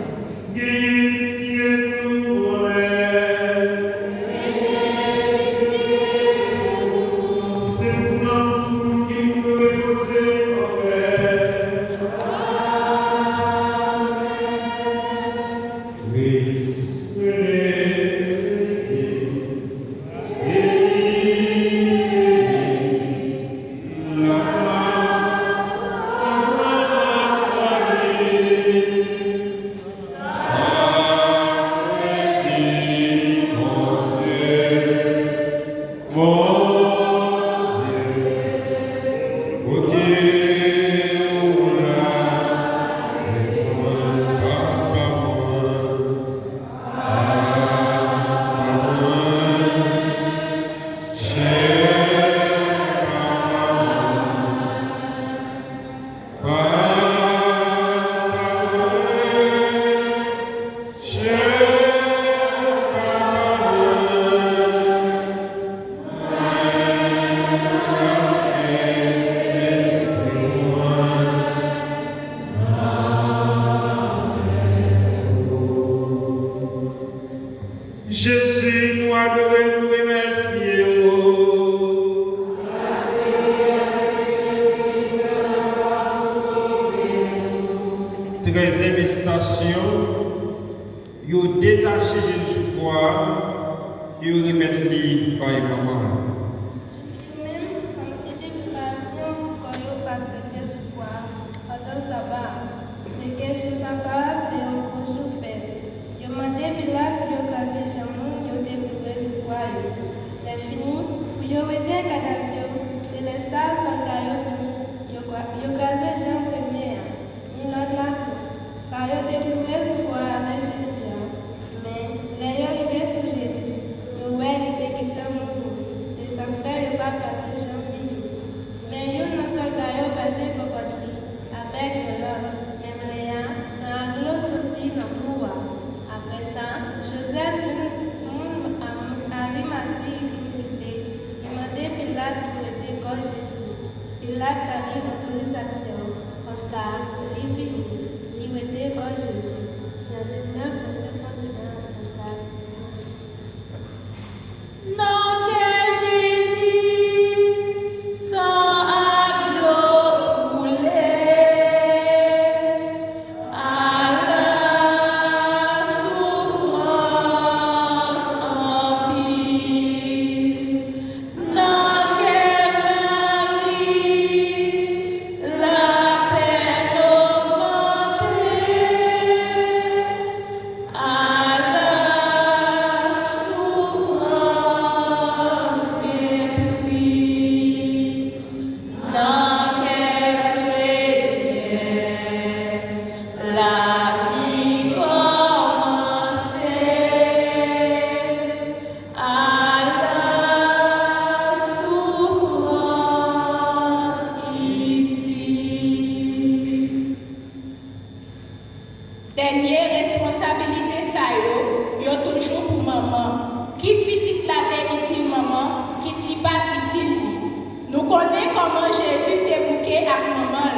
Jésus, nous adorons, nous remercions. Treizième station, vous détachez Jésus quoi, vous remettez lui par maman. Dernière responsabilité, ça yo toujours pour maman. Quitte petite la utile maman, quitte li pas utile. Nous connaissons comment Jésus débouqué avec maman.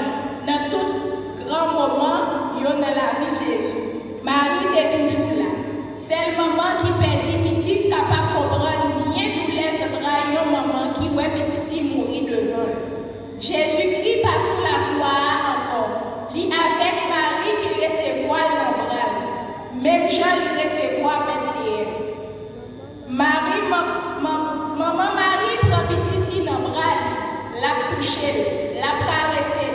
Dans tout grand moment, yo dans la vie Jésus. Marie était toujours là. C'est le maman qui perdit petite capable de comprendre bien tous les autres maman qui ouais petite li mourir devant. Jésus-Christ passe sous la croix encore. Li avec Marie qui recevoir l'embral. Même Jean li recevoir Bethléem. Marie, maman Marie prend petite li l'embral, l'a touché, l'a caressé,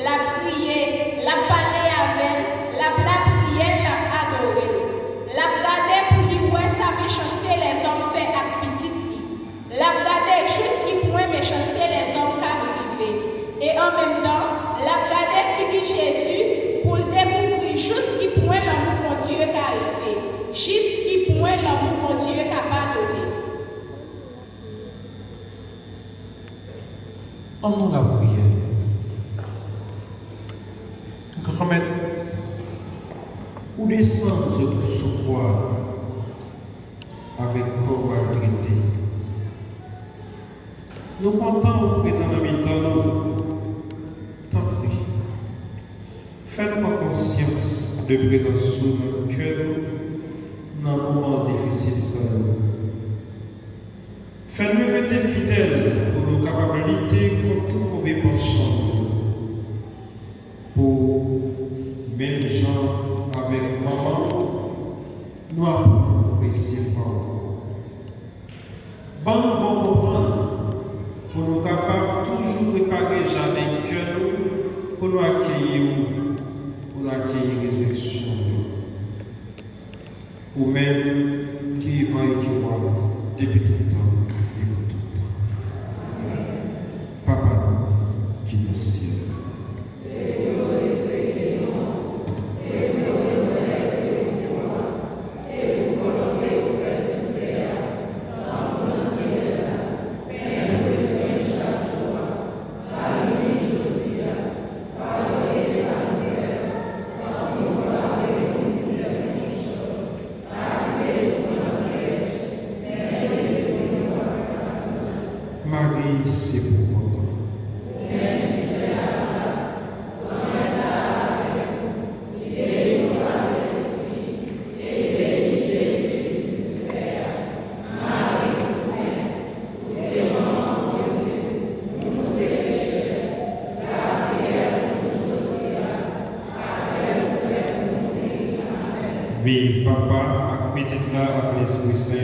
l'a prié, l'a parlé avec, l'a prié, l'a adoré. L'a gardé pour lui ouais sa méchanceté les hommes fait à petite li. L'a gardé juste qui point méchanceté les hommes qu'a arrivé. Et en même temps, l'a gardé fini Jésus pour découvrir juste qui point l'amour mon Dieu qu'a arrivé. Juste qui point l'amour mon Dieu qu'a pas donné. En nous la prière. Grand-mère, où descend ce souvoir avec corps à traiter. Nous comptons au présent de mi-temps, tant pis. Fais-nous conscience de présence sous nos cœurs dans les moments difficiles sans nous. Fais-nous rester fidèles pour nos capacités contre tout mauvais penchant. Pour même gens avec maman, nous apprenons réciproquement. Bon, nous bon comprendre pour nous capables toujours préparer jamais que nous pour nous accueillir résurrection. Ou même qui va et qui voit depuis tout le temps. Papa, qui est au ciel. Marie, c'est pour votre. Vive Papa, avec petite là, avec l'Esprit Saint.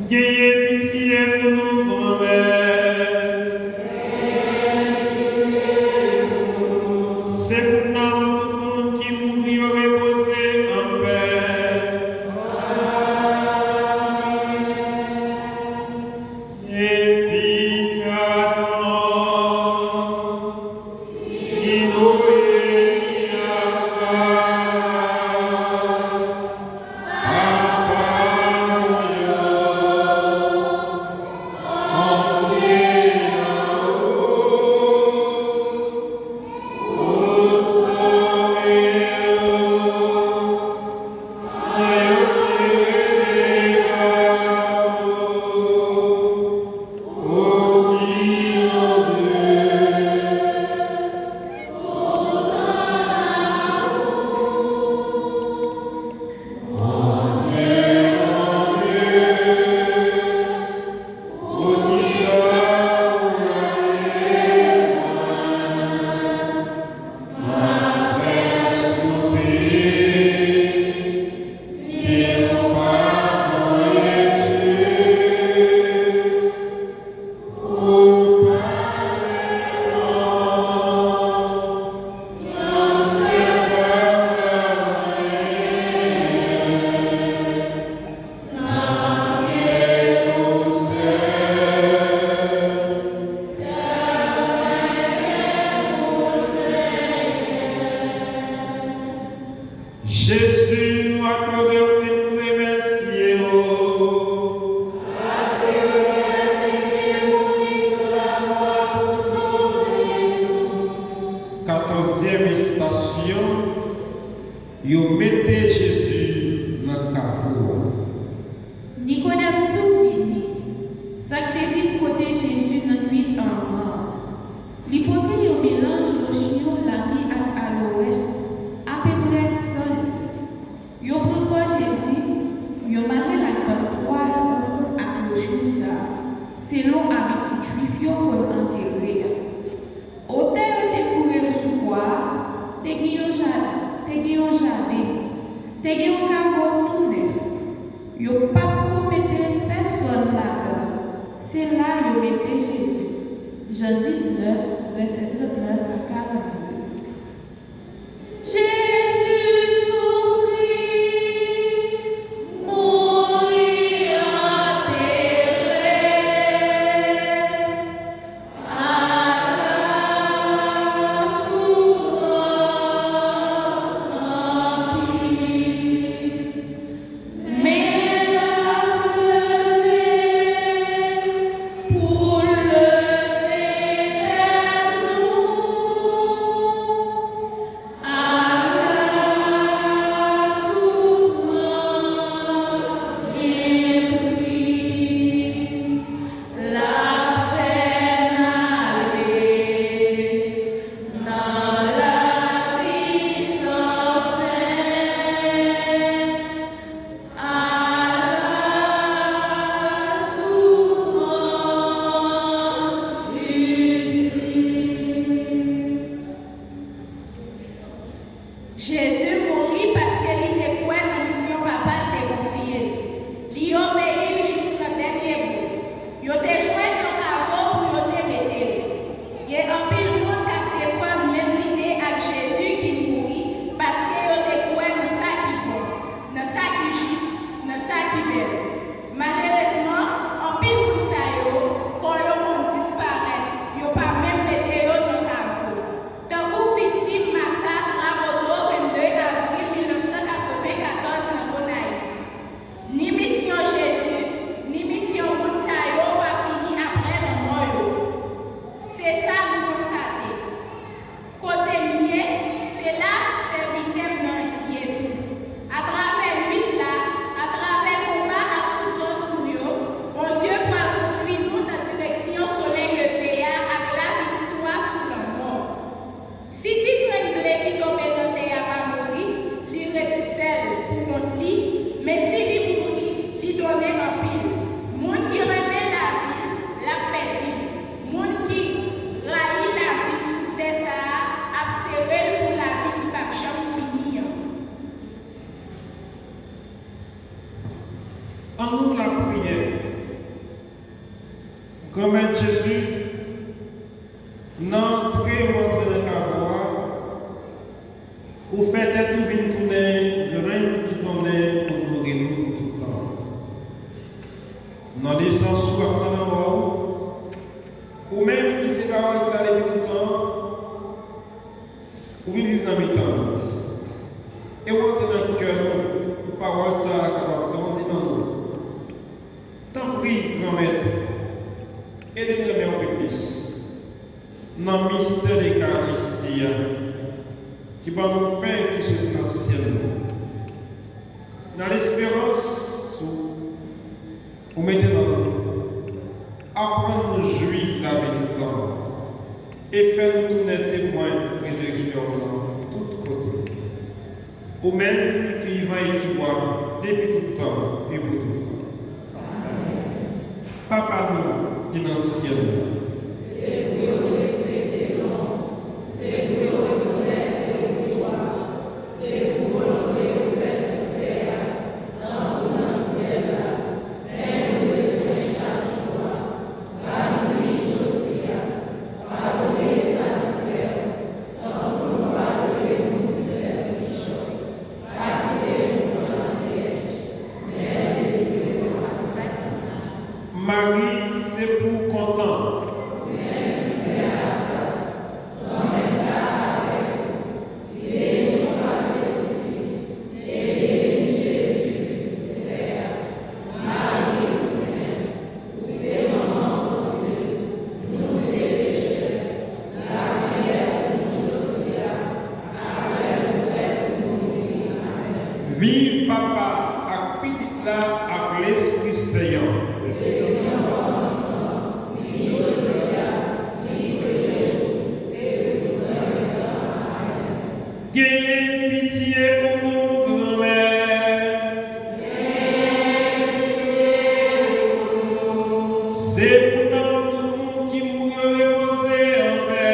Ayez pitié pour nous, grand-mère. C'est pour nous, tout le monde qui mourit au reposer en paix. Et puis, Jésus, nous accordons et nous remercions. 14e station, yo mettez Jésus dans le carrefour. Nicodème tout fini. Ça te vite côté Jésus dans nuit en mort. L'hypothèse au mélange lotion l'ami à aloès, à peu près seul. Yo bricole Jésus, yo maré la bonne toile ensemble à lotion ça. Selon habitude juif yo pour enterrer. Hôtel te courir sous bois, te guillon jardin, te guillon caveau tout neuf. Yo pas commettre personne là-dedans. C'est là yo mettez Jésus. Jean 19, verset 39 à 42. Jésus souffrit, mourit enterré. Jésus mourit parce qu'il était quoi dans la mission papa de confier. Il obéit jusqu'au dernier bout. Il a joué dans caveau pour il mettre. Il y a un pile monde qui a défendu même l'idée avec Jésus qui mourit parce qu'il était quoi dans ça qui bon, dans ça qui juste, dans ça qui belle. Malheureusement, un pile monde ça yo, quand le monde disparaît, il pas même mettre dans caveau. Tant que victime massacre Rabodo 22 avril 1994 dans Gonaïves. Ni mission Jésus, ni mission Mounsayo pas fini après la mort. C'est ça nous constatons. Côté lié, c'est là c'est victime dans Yévi. À travers lui là, à travers combat et souffrance pour eux, mon Dieu pour conduire nous dans la direction soleil levé avec la victoire sur la mort. Si tu trembles qui tombe dans terre à pas mourir, lui reste pour contre lui, mais si lui mourit, lui donne un pile. Monde qui remet la vie, la perdu. Monde qui raille la vie sous terre ça, abserré pour la vie qui va jamais finir. En nous la prière, grand-mère Jésus, n'entrez montre dans ta voie, ou faites tout vite tourner, grain qui tournait pour nous guérir pour tout le temps. Dans les sens soit dans la mort, ou même qui s'est pas déclaré tout le temps, ou vivre dans mes temps. Et vous entrez dans le cœur, pour parole ça capable de grandir dans nous. Tant pis, grand-maître, aidez-nous un peu plus. Dans le mystère de l'Eucharistie, qui va nous pain qui soit dans le ciel. Dans l'espérance, vous mettez dans nous. Apprendre nous jouir la vie tout le temps. Et faire nous tourner témoins de résurrection de tous côtés. Ou même qui va et qui boit depuis tout le temps et pour tout le temps. Papa nous qui est dans le ciel. Marie, c'est pour content. Vive papa ak petit là ak l'Esprit Saint. Gagnez pitié pour nous, grand-mère. C'est pour nous tout le monde qui mourut reposer en paix.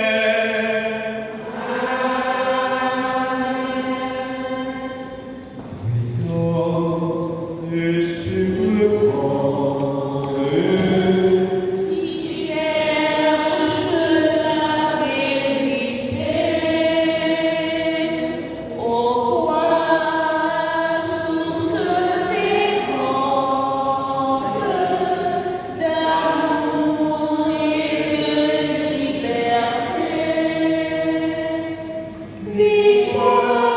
Et sur le monde, Qui cherche la vérité, au roi source féconde d'amour et de liberté. Victoire,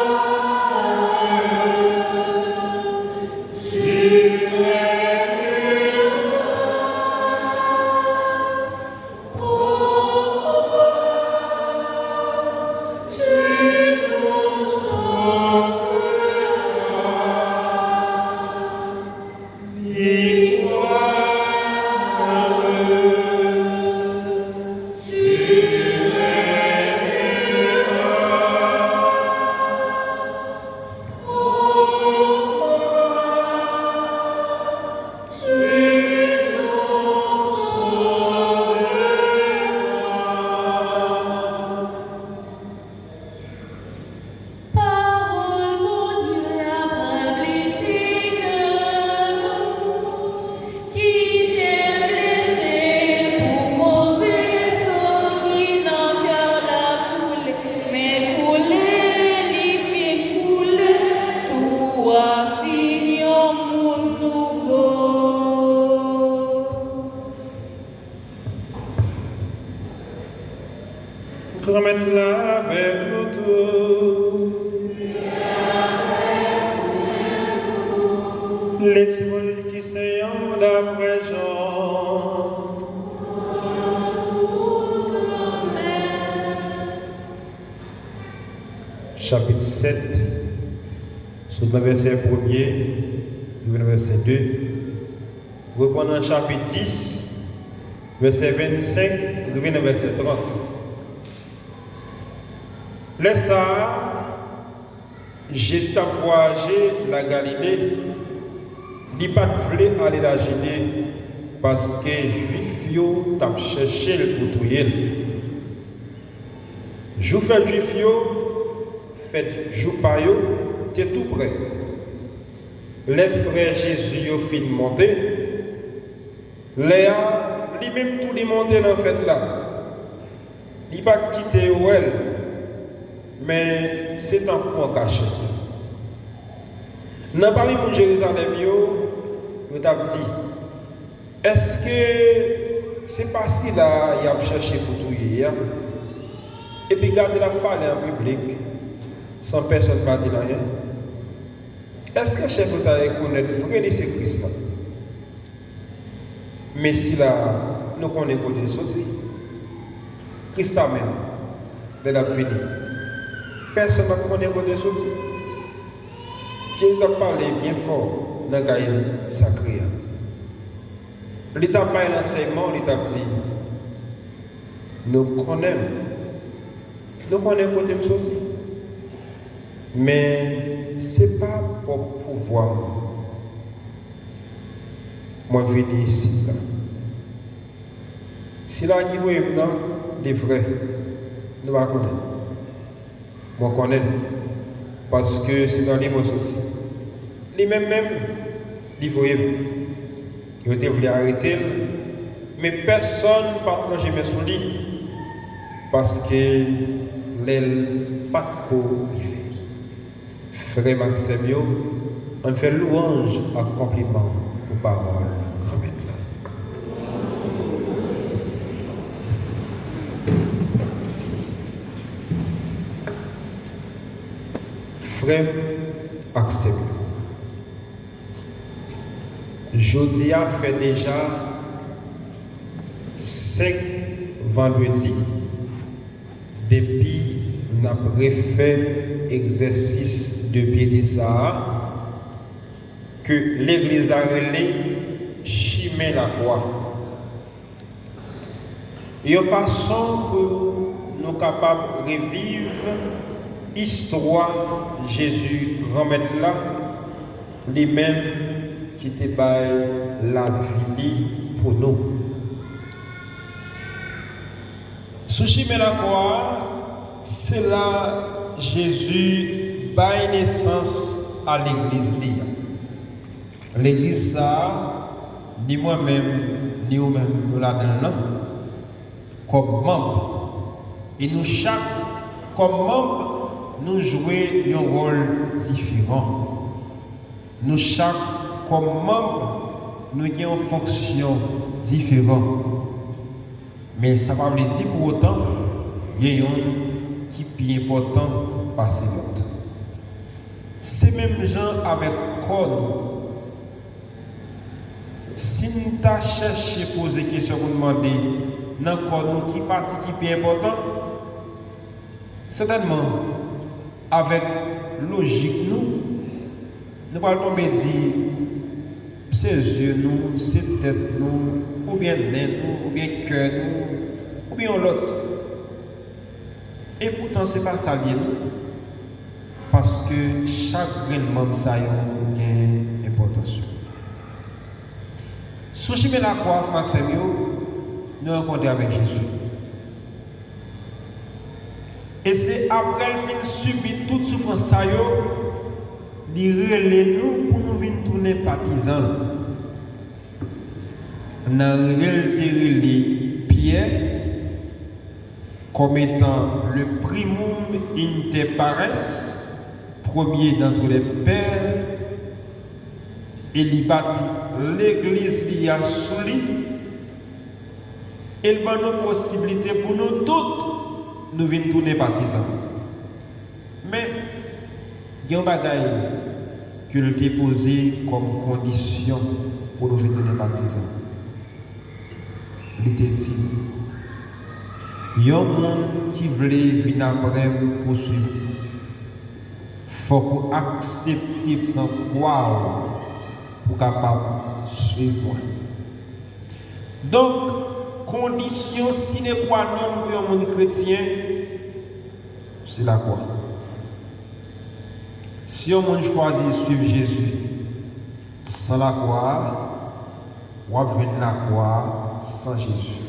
parole, mon Dieu, après blessé que nous, qui t'est blessé pour mauvais sang qui dans cœur la foule, mais couler, lui fait couler, tout a fini au monde nouveau. grand-mère là avec nous tous. L'exploit qui s'ayant d'après Jean. Chapitre 7, sur le verset 1er, le verset 2. Reprenons chapitre 10, verset 25, le verset 30. Laisse ça, Jésus a voyagé la Galilée. Il n'a pas voulu aller la Judée parce que les Juifs ont cherché le pour tuer. Jou fait Juif fait jou pa yo, t'es tout prêt. Les frères Jésus ont fini monter. Léa, lui-même tout démonté dans la fête là. Il n'a pas quitté elle, mais c'est un coup en cachette. Dans le parler de Jérusalem, vous avez dit, est-ce que c'est pas si là, il a cherché pour tout hier? Et puis, garder la parler en public, sans personne ne dire rien. Est-ce que le chef vous a reconnaître vrai c'est Christ là? Mais si là, nous connaissons côté de ceci, Christ a même, de la vie, personne ne connaît côté de ceci. Jésus a parlé bien fort dans le cahier sacré. L'État n'a pas l'enseignement, l'État dit, nous connaissons côté de ceci. Mais ce n'est pas pour pouvoir. Moi, je viens ici. Là. Si là, qui voit maintenant, les vrais, nous ne connaissons pas. Moi, je connais. Parce que c'est dans les mots aussi. Les mêmes, ils voyaient. Ils ont voulu arrêter. Mais personne ne peut plonger mes sous lui. Parce que l'aile pas co-arrivé. Frère Maxime, on fait louange à compliment pour parole. Frère Maxime, Jodia fait déjà 5 vendredis depuis n'a refait exercice de pied de ça que l'Église a relé chimé la croix. Et de façon pour nous capables de revivre l'histoire Jésus remettre là, lui-même qui te baille la vie pour nous. Sous chimé la croix, c'est là Jésus baille naissance à l'Église. L'Église ça, ni moi-même, ni vous-même, nous là-dedans, comme membres. Et nous, chaque, comme membres, nous jouons un rôle différent. Nous, chaque, comme membres, nous avons une fonction différente. Mais ça ne veut pas dire pour autant qu'il y a un qui est plus important par l'autre. C'est même gens avec corps. Si nous avons cherché à poser des questions pour demander dans le corps qui partie qui est important, certainement, avec logique, nous allons tomber dire ses yeux, nous, ses têtes, nous, ou bien nous, ou bien cœur, nous, ou bien l'autre. Et pourtant, ce n'est pas ça lié, parce que chaque grain de membre ça a une importance. Sous chemin la croix, Maxime, nous rencontrons avec Jésus. Et c'est après le fin subir toute souffrance ça il relève nous pour nous venir tourner partisans. Dans le Pierre comme étant le primum inter pares, premier d'entre les pères, et il bâtit l'église qui a sous lui. Il donne nos possibilités pour nous toutes, nous venons tourner partisans. Mais, il y a un bagage que nous avons posé comme condition pour nous venir tourner partisans. Il était dit, il y a un monde qui voulait venir après pour suivre. Il faut qu'on accepte de croire pour capable de suivre. Donc, condition sine qua non pour un monde chrétien, c'est la croix. Si on monde choisit de suivre Jésus sans la croix, on va jouer la croix sans Jésus.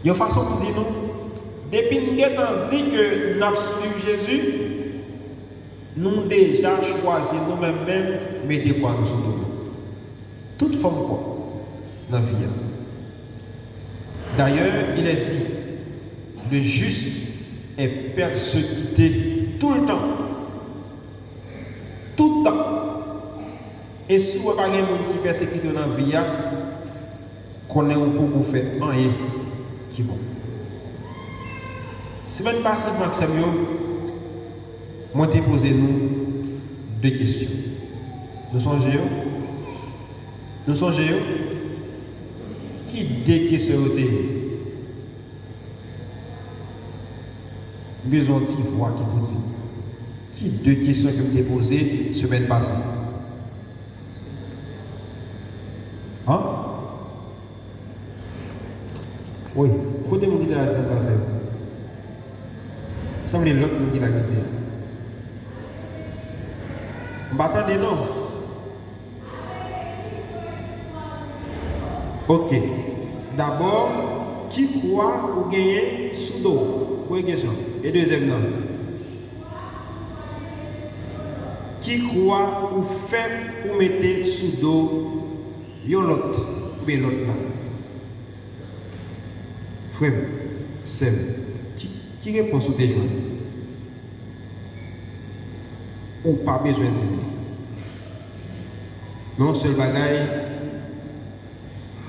Il y a une façon de dire nous, depuis que nous avons dit que nous suivons Jésus, nous avons déjà choisi nous-mêmes mettre quoi nous sur nous. Toute forme quoi dans la vie. D'ailleurs, il est dit, le juste est persécuté tout le temps. Tout le temps. Et si vous n'avez pas de monde qui persécute dans la vie, qu'on est un peu pour faire rien qui est bon. Semaine passée, Maxime, moi, je posé nous deux questions. Nous songez? Nous songez? Qui deux questions ont été? Besoin de voix qui vous dit. Qui deux questions que vous avez posées semaine passée? Hein? Oui, côté mon qui l'a dit passé. Ça me dit l'autre qui l'a dit. M'attendez non? Ok. D'abord, qui croit ou gagner sous dos? Première question. Et deuxième non. Qui croit ou fait ou mettez sous dos yon l'autre, mais l'autre là. Frère, c'est qui répond sur tes jeunes? Ou pas besoin de dire. Non, seul bagaille,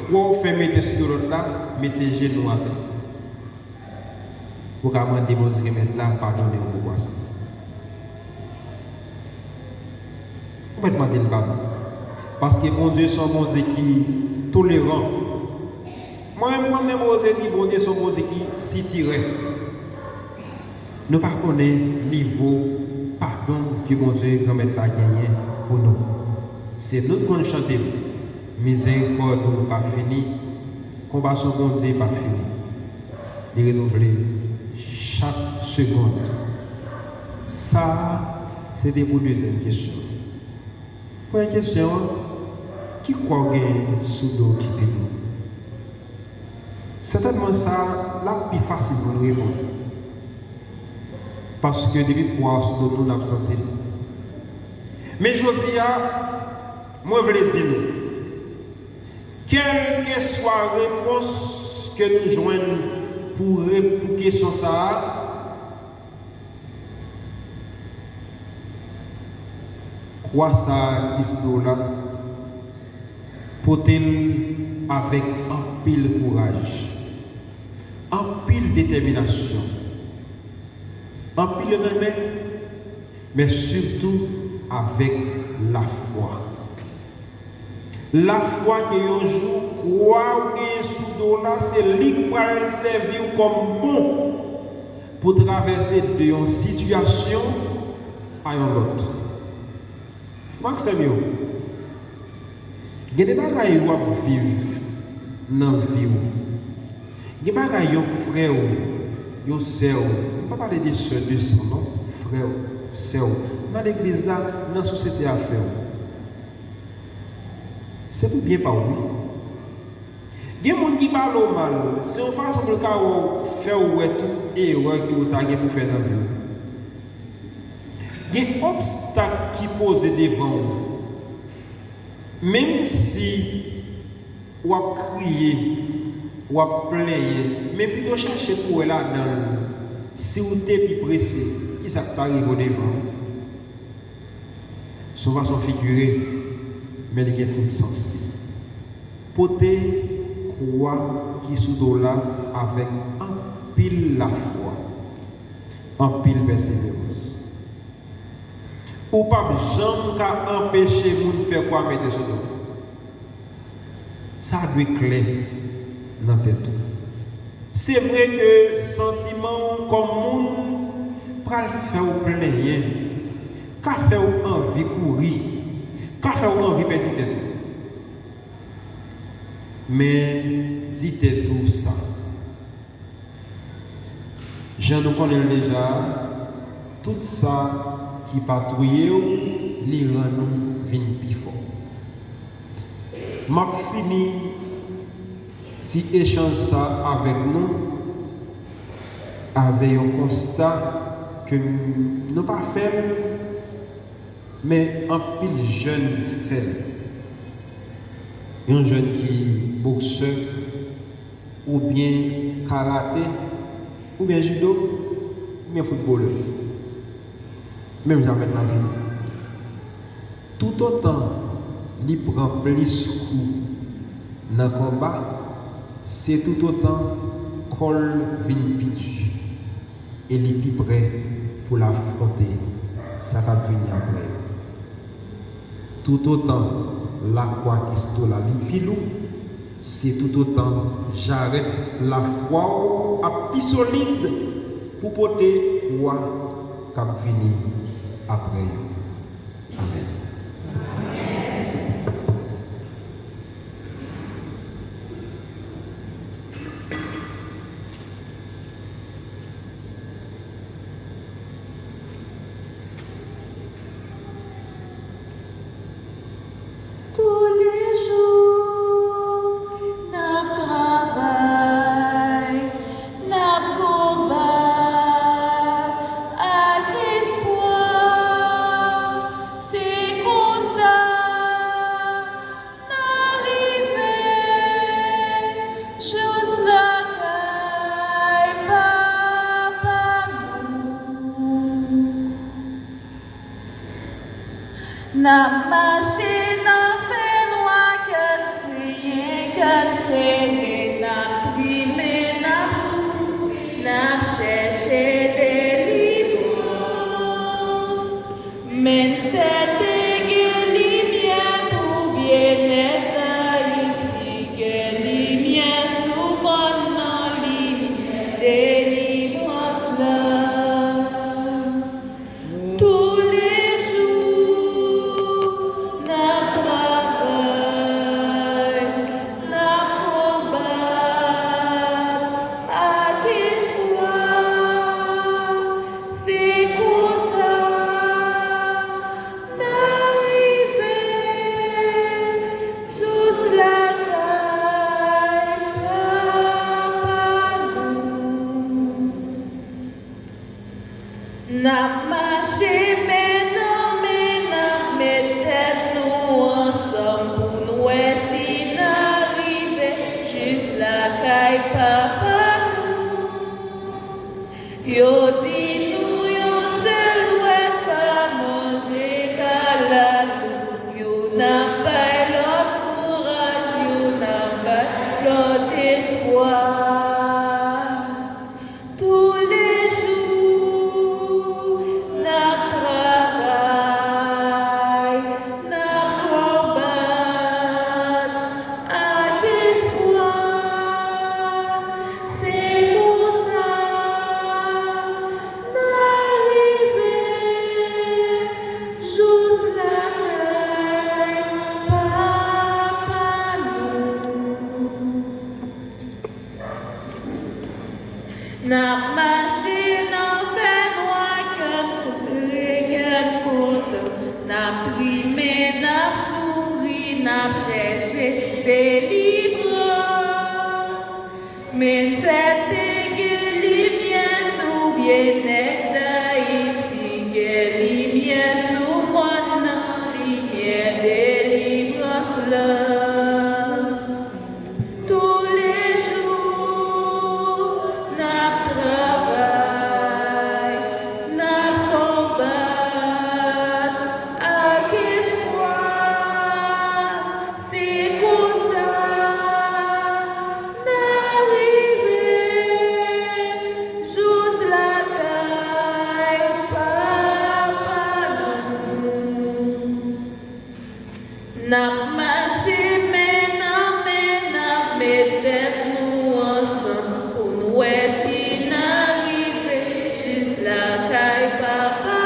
quoi fait mettre sur l'autre là, mettez genoux à terre. Pour qu'à demander bon Dieu mettre là, pardonnez pourquoi ça. Vous pouvez demander le pardon. Parce que bon Dieu, c'est un bon Dieu qui est tolérant. Moi-même, je dis, bon Dieu, c'est un bon Dieu qui s'y tire. Nous ne connaissons pas le niveau pardon que bon Dieu va mettre à gagner pour nous. C'est nous qu'on chante. Miséricorde pas fini, compassion bon Dieu pas fini. Il renouveler chaque seconde. Ça, c'était pour deuxième question. Première question, qui croit que sous dos qui peut nous? Certainement ça, la plus facile pour nous répondre. Parce que depuis quoi sous dos nous n'avons senti. Mais Josia, moi je veux dire nous, quelle que soit la réponse que nous joignons pour question ça, quoi ça qui se donne là, peut-il avec un pile courage, un pile détermination, un pile remède, mais surtout avec la foi. La foi que un jour croit ou sous dos là, c'est lui qui va servir comme bon pour traverser d'une situation à une autre. Maxime, il y a des bagages qui vivent dans la vie. Il y a des bagages qui frères, qui sœurs. On ne peut pas parler de sœurs de sang, non? Frères, sœurs. Dans l'église, là, dans la société à faire. C'est pour bien pas oui. Il y a des gens qui parlent mal. C'est une façon de faire tout erreur que vous avez pour faire dans la vie. Il y a des obstacles qui posent devant vous. Même si vous criez, vous plaignez, mais plutôt chercher pour elle là-dedans. Si vous êtes plus pressé, qui ça arrive au devant? Son façon figurée, mais il y a tout sens. Poter croire qui sous là avec un pile la foi, un pile persévérance. Ou pas jamais qu'à empêcher moun faire quoi mettre sur dos. Ça doit être clair dans tête. C'est vrai que sentiment comme moun pral faire plaisir, qu'a faire envie courir, qu'a faire envie perdre tête. Mais dites tout ça. Je nous connais déjà tout ça qui patrouille, les rend nous viennent plus fort. M'a fini si échange ça avec nous, avec un constat que nous pas fait, mais un pile jeune fait. Un jeune qui boxeur, ou bien karaté, ou bien judo, ou bien footballeur. Même avec la vie. Tout autant, il prend plus coup dans le combat, c'est tout autant qu'il vient pitu et il est plus prêt pour l'affronter. Ça va venir après. Tout autant, la croix qui se trouve là, pilou, c'est tout autant j'arrête la foi à plus solide pour porter quoi cap venir après. Amen. Na marché na fait noir que c'est na primé na sou na cherché délivrance mais c'est lumière pour bien-être Haïti lumière souvent dans lumière délivrance là tous les jours. marché, mais mettez-nous ensemble pour nous essayer d'arriver juste la caille papa. Yo dit nous, yo seul ouais pas manger calalou. Yo n'a pas l'autre courage, yo n'a pas l'autre espoir. Tous les jours, n'a travail, n'a combat, à espoir. C'est pour ça, n'arriver, juste la caille, papa nous. N'a marché, n'a fait noir, qu'un compte, n'a primé, n'a souffri, n'a cherché délivrance. Mais cette lumière sous bien-être d'Haïti, lumière sous mon lumière délivrance là. Tous les jours, n'a travail, n'a combat, à espoir. C'est pour ça, n'arriver, juste la caille, papa nous. N'a marché, mettez-nous ensemble pour nous essayer d'arriver juste la caille papa.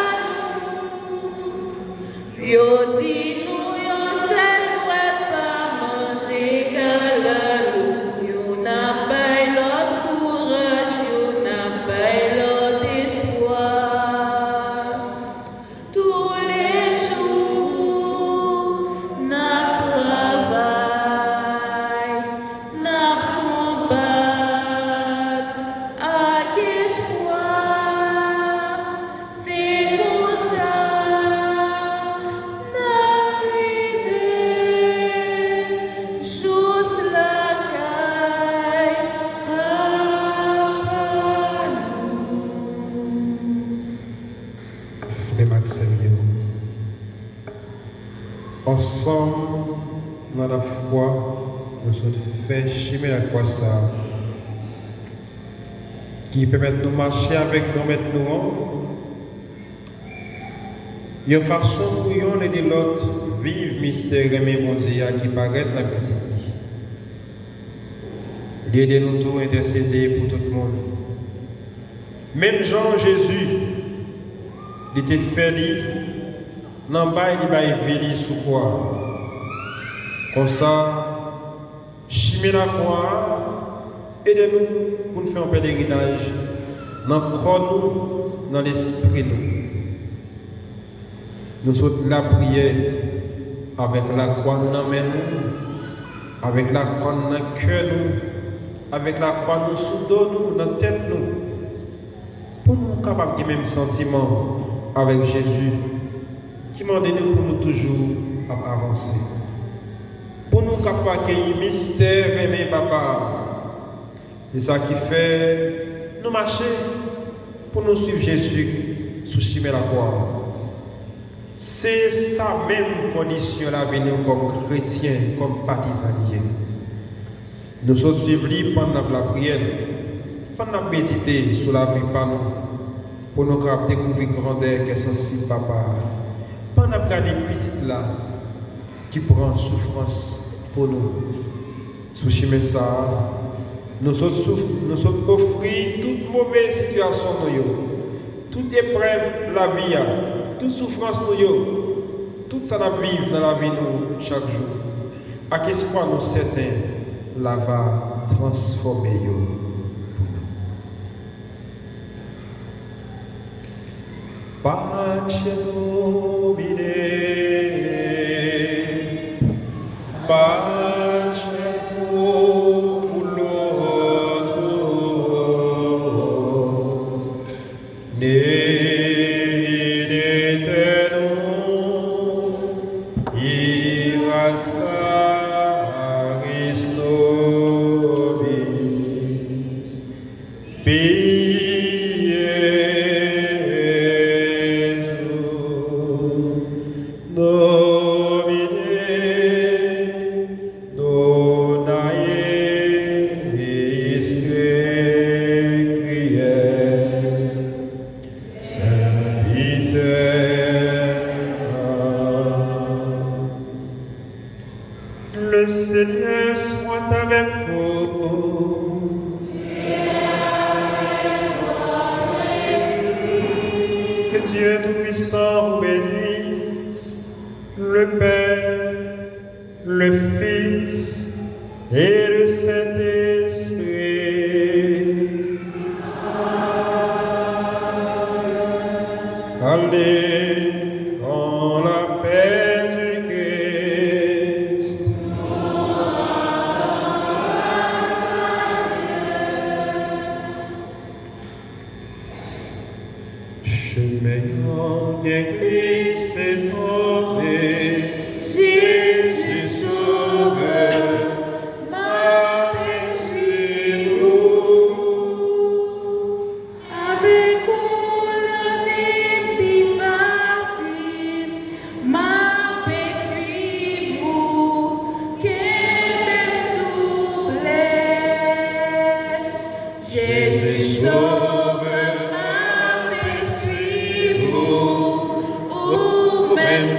Yo dit nous, yo seul doit pas manger calalou. Yo n'a pas l'autre courage, yo n'a pas l'autre espoir. Tous les jours, n'a travail, n'a combat, à espoir. C'est pour ça, n'arriver, juste la caille, papa Frère Maxime, ensemble, dans la foi, nous sommes fait chimer la croix ça, qui permet de nous marcher avec grand-mère nous. Il y a une façon où on est de l'autre, vive mystère aimé mon Dieu qui paraît dans la petite vie. Aidez nous tous intercéder pour tout le monde. Même Jean Jésus, il était fait dans le bas, il va éveiller sous quoi. Comme ça, chimer la croix, aidez-nous pour nous faire un pèlerinage dans le corps, nous, dans l'esprit. Nous sommes la prière avec la croix, nous l'emmènons, avec la croix dans le cœur, avec la croix nous sous dos, nous, dans la tête, nous, pour nous capables de même sentiment avec Jésus, qui m'a donné pour nous toujours avancer. Pour nous capables d'accueillir mystère aimé papa. C'est ça qui fait nous marcher pour nous suivre Jésus sous chemin la croix. C'est sa même condition la venir comme chrétien, comme partisanier. Nous sommes suivis pendant la prière, pendant méditer sur la vie par nous, pour nous découvrir grandeur qu'est sensible papa. Pendant regarder petite là qui prend souffrance pour nous. Sous chemin ça, nous sommes offrir toute mauvaise situation toute épreuve la vie, toute souffrance tout ça nous vivre dans la vie nous chaque jour. À qu'espoir nous certains la va transformer pour nous. Pace nomine, pace populo tuo, ne Le Seigneur soit avec vous. Que Dieu Tout-Puissant vous bénisse, le Père, le Fils et le Saint-Esprit. Allez dans la paix du Christ. Chemin d'église est tombé, Jésus sauveur, m'appelle suivez-vous. Avec la vie plus facile, ma paix suivez-vous, que même souple. Jésus sauveur, ma paix suivez-vous, ou même